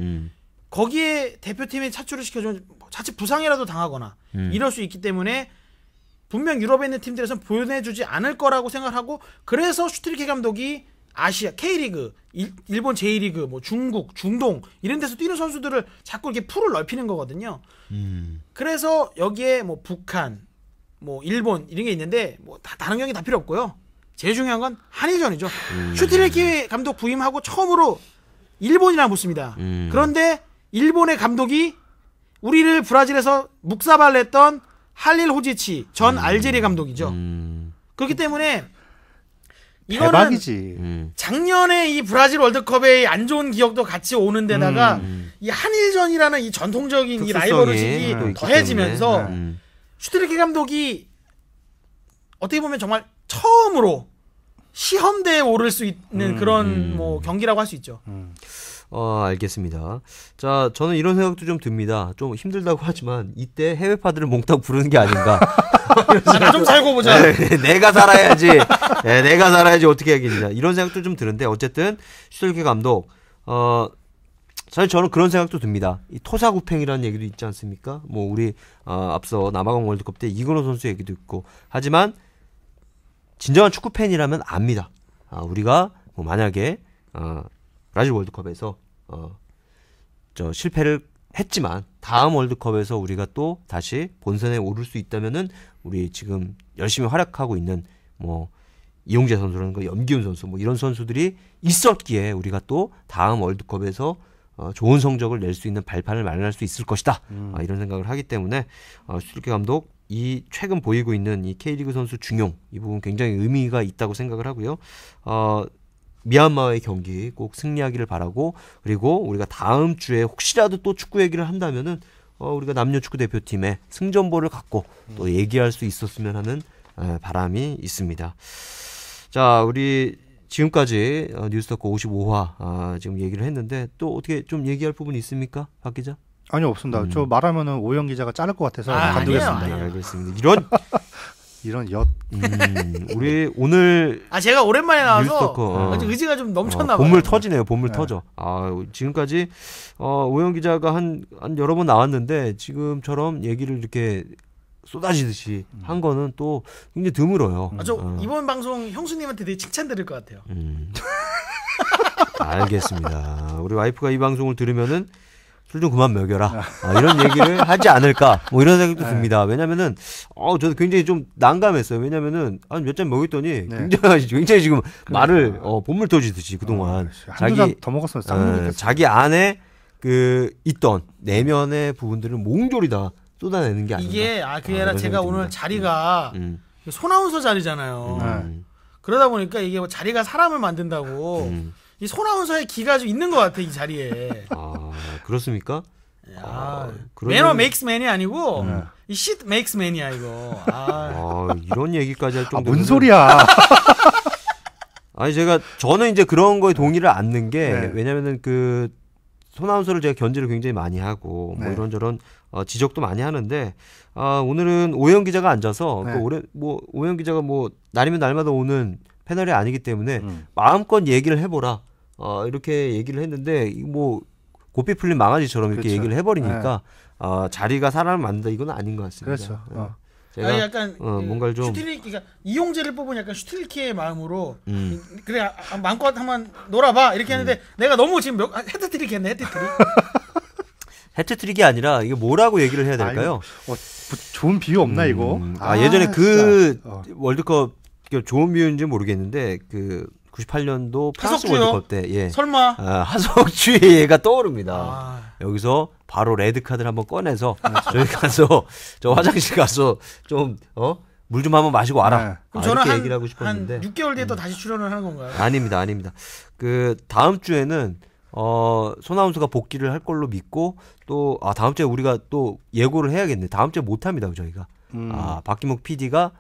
거기에 대표팀에 차출을 시켜주면 자칫 부상이라도 당하거나 이럴 수 있기 때문에 분명 유럽에 있는 팀들에서는 보내주지 않을 거라고 생각하고 그래서 슈틸리케 감독이 아시아, K리그, 일본 J리그, 뭐 중국, 중동 이런 데서 뛰는 선수들을 자꾸 이렇게 풀을 넓히는 거거든요. 그래서 여기에 뭐 북한, 뭐 일본 이런 게 있는데 뭐 다른 경기 다 필요 없고요. 제일 중요한 건 한일전이죠. 슈틸리케 감독 부임하고 처음으로 일본이랑 붙습니다. 그런데 일본의 감독이 우리를 브라질에서 묵사발냈던 할릴 호지치 전 알제리 감독이죠. 그렇기 때문에 이거는 대박이지. 작년에 이 브라질 월드컵의 안 좋은 기억도 같이 오는 데다가 이 한일전이라는 이 전통적인 이 라이벌의식이 더해지면서 슈틸리케 감독이 어떻게 보면 정말 처음으로 시험대에 오를 수 있는 그런 뭐 경기라고 할 수 있죠. 알겠습니다. 자, 저는 이런 생각도 좀 듭니다. 좀 힘들다고 하지만 이때 해외파들을 몽땅 부르는 게 아닌가. 나 좀 살고 보자. 내가 살아야지. 내가 살아야지 어떻게 하겠냐. 이런 생각도 좀 드는데 어쨌든 슈틸리케 감독 사실 저는 그런 생각도 듭니다. 이 토사구팽이라는 얘기도 있지 않습니까? 뭐 우리 앞서 남아공 월드컵 때 이근호 선수 얘기도 있고 하지만 진정한 축구 팬이라면 압니다. 우리가 뭐 만약에 브라질 월드컵에서 실패를 했지만 다음 월드컵에서 우리가 또 다시 본선에 오를 수 있다면은 우리 지금 열심히 활약하고 있는 뭐 이용재 선수라는 거, 염기훈 선수 뭐 이런 선수들이 있었기에 우리가 또 다음 월드컵에서 좋은 성적을 낼 수 있는 발판을 마련할 수 있을 것이다. 이런 생각을 하기 때문에 슈틸케 감독 이 최근 보이고 있는 이 K리그 선수 중용 이 부분 굉장히 의미가 있다고 생각을 하고요. 미얀마의 경기 꼭 승리하기를 바라고 그리고 우리가 다음 주에 혹시라도 또 축구 얘기를 한다면은 우리가 남녀 축구 대표팀의 승전보를 갖고 또 얘기할 수 있었으면 하는 바람이 있습니다. 자, 우리 지금까지 뉴스토커 55화 지금 얘기를 했는데 또 어떻게 좀 얘기할 부분이 있습니까, 박 기자? 아니요, 없습니다. 저 말하면은 오영 기자가 자를 것 같아서 간두겠습니다. 아니에요. 알겠습니다. 이런 엿. 우리 오늘 제가 오랜만에 나와서 뉴스토커, 의지가 좀 넘쳤나 봐요. 본물 터지네요. 본물 터져. 지금까지 오영 기자가 한 여러 번 나왔는데 지금처럼 얘기를 이렇게 쏟아지듯이 한 거는 또 굉장히 드물어요. 이번 방송 형수님한테 되게 칭찬 드릴 것 같아요. 알겠습니다. 우리 와이프가 이 방송을 들으면은 술 좀 그만 먹여라. 이런 얘기를 하지 않을까. 뭐 이런 생각도 듭니다. 왜냐면은, 저도 굉장히 좀 난감했어요. 왜냐면은, 몇 잔 먹였더니 굉장히 지금 말을, 본물 터지듯이 그동안. 한두 잔 더 먹었으면 자기 안에 있던 내면의 부분들을 몽졸이 다 쏟아내는 게 아닌가. 이게, 그게 아니라 제가 오늘 자리가 손아운서 자리잖아요. 그러다 보니까 이게 뭐 자리가 사람을 만든다고. 이 손아운서의 기가 좀 있는 것 같아, 이 자리에. 그렇습니까? 매너 메이크스 맨이 아니고 이 shit makes man이야 이거. 이런 얘기까지 할 정도면 뭔 소리야? 아니 저는 이제 그런 거에 동의를 않는 게 왜냐면은 손아운서를 제가 견제를 굉장히 많이 하고 뭐 이런저런 지적도 많이 하는데 오늘은 오영 기자가 앉아서 오영 기자가 뭐 날이면 날마다 오는 패널이 아니기 때문에 마음껏 얘기를 해보라 이렇게 얘기를 했는데 뭐 고삐 풀린 망아지처럼 이렇게 얘기를 해버리니까 자리가 사람을 만든다 이건 아닌 것 같습니다. 그렇죠. 제가 약간 뭔가를 좀 그러니까 이용재를 뽑은 약간 슈틸키의 마음으로 그래 마음껏 한번 놀아봐 이렇게 했는데 내가 너무 지금 헤드트릭 했네 헤드트릭. 해트트릭이 아니라 이게 뭐라고 얘기를 해야 될까요? 좋은 비유 없나 이거? 예전에 월드컵 좋은 비유인지 모르겠는데 98년도 프랑스 월드컵 때 설마 하석주의 얘가 떠오릅니다. 여기서 바로 레드 카드를 한번 꺼내서 저희 가서 저 화장실 가서 좀 물 좀 한번 마시고 와라. 그럼 저는 이렇게 얘기를 하고 싶었는데 한 6개월 뒤에 또 다시 출연을 하는 건가요? 아닙니다. 다음 주에는 손아운서가 복귀를 할 걸로 믿고 또 다음 주에 우리가 또 예고를 해야겠네. 다음 주에 못 합니다. 저희가 박기묵 PD가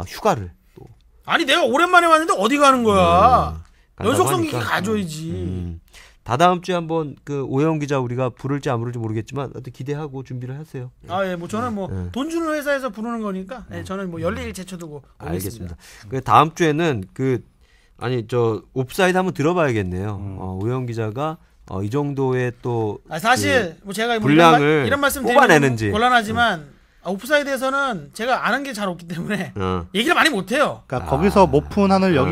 휴가를 또 아니 내가 오랜만에 왔는데 어디 가는 거야? 연속성 기기 가져야지. 다다음 주에 한번 오영 기자 우리가 부를지 안 부를지 모르겠지만 어떻게 기대하고 준비를 하세요. 뭐 저는 돈 주는 회사에서 부르는 거니까 저는 뭐 열일 제쳐두고 알겠습니다. 다음 주에는 옵사이드 한번 들어봐야겠네요. 오영 기자가 이 정도의 또 사실 뭐 제가 분량을 이런 말씀 뽑아내는지 곤란하지만 옵사이드에서는 제가 아는 게 잘 없기 때문에 얘기를 많이 못 해요. 그러니까 거기서 못 푼 한을 여기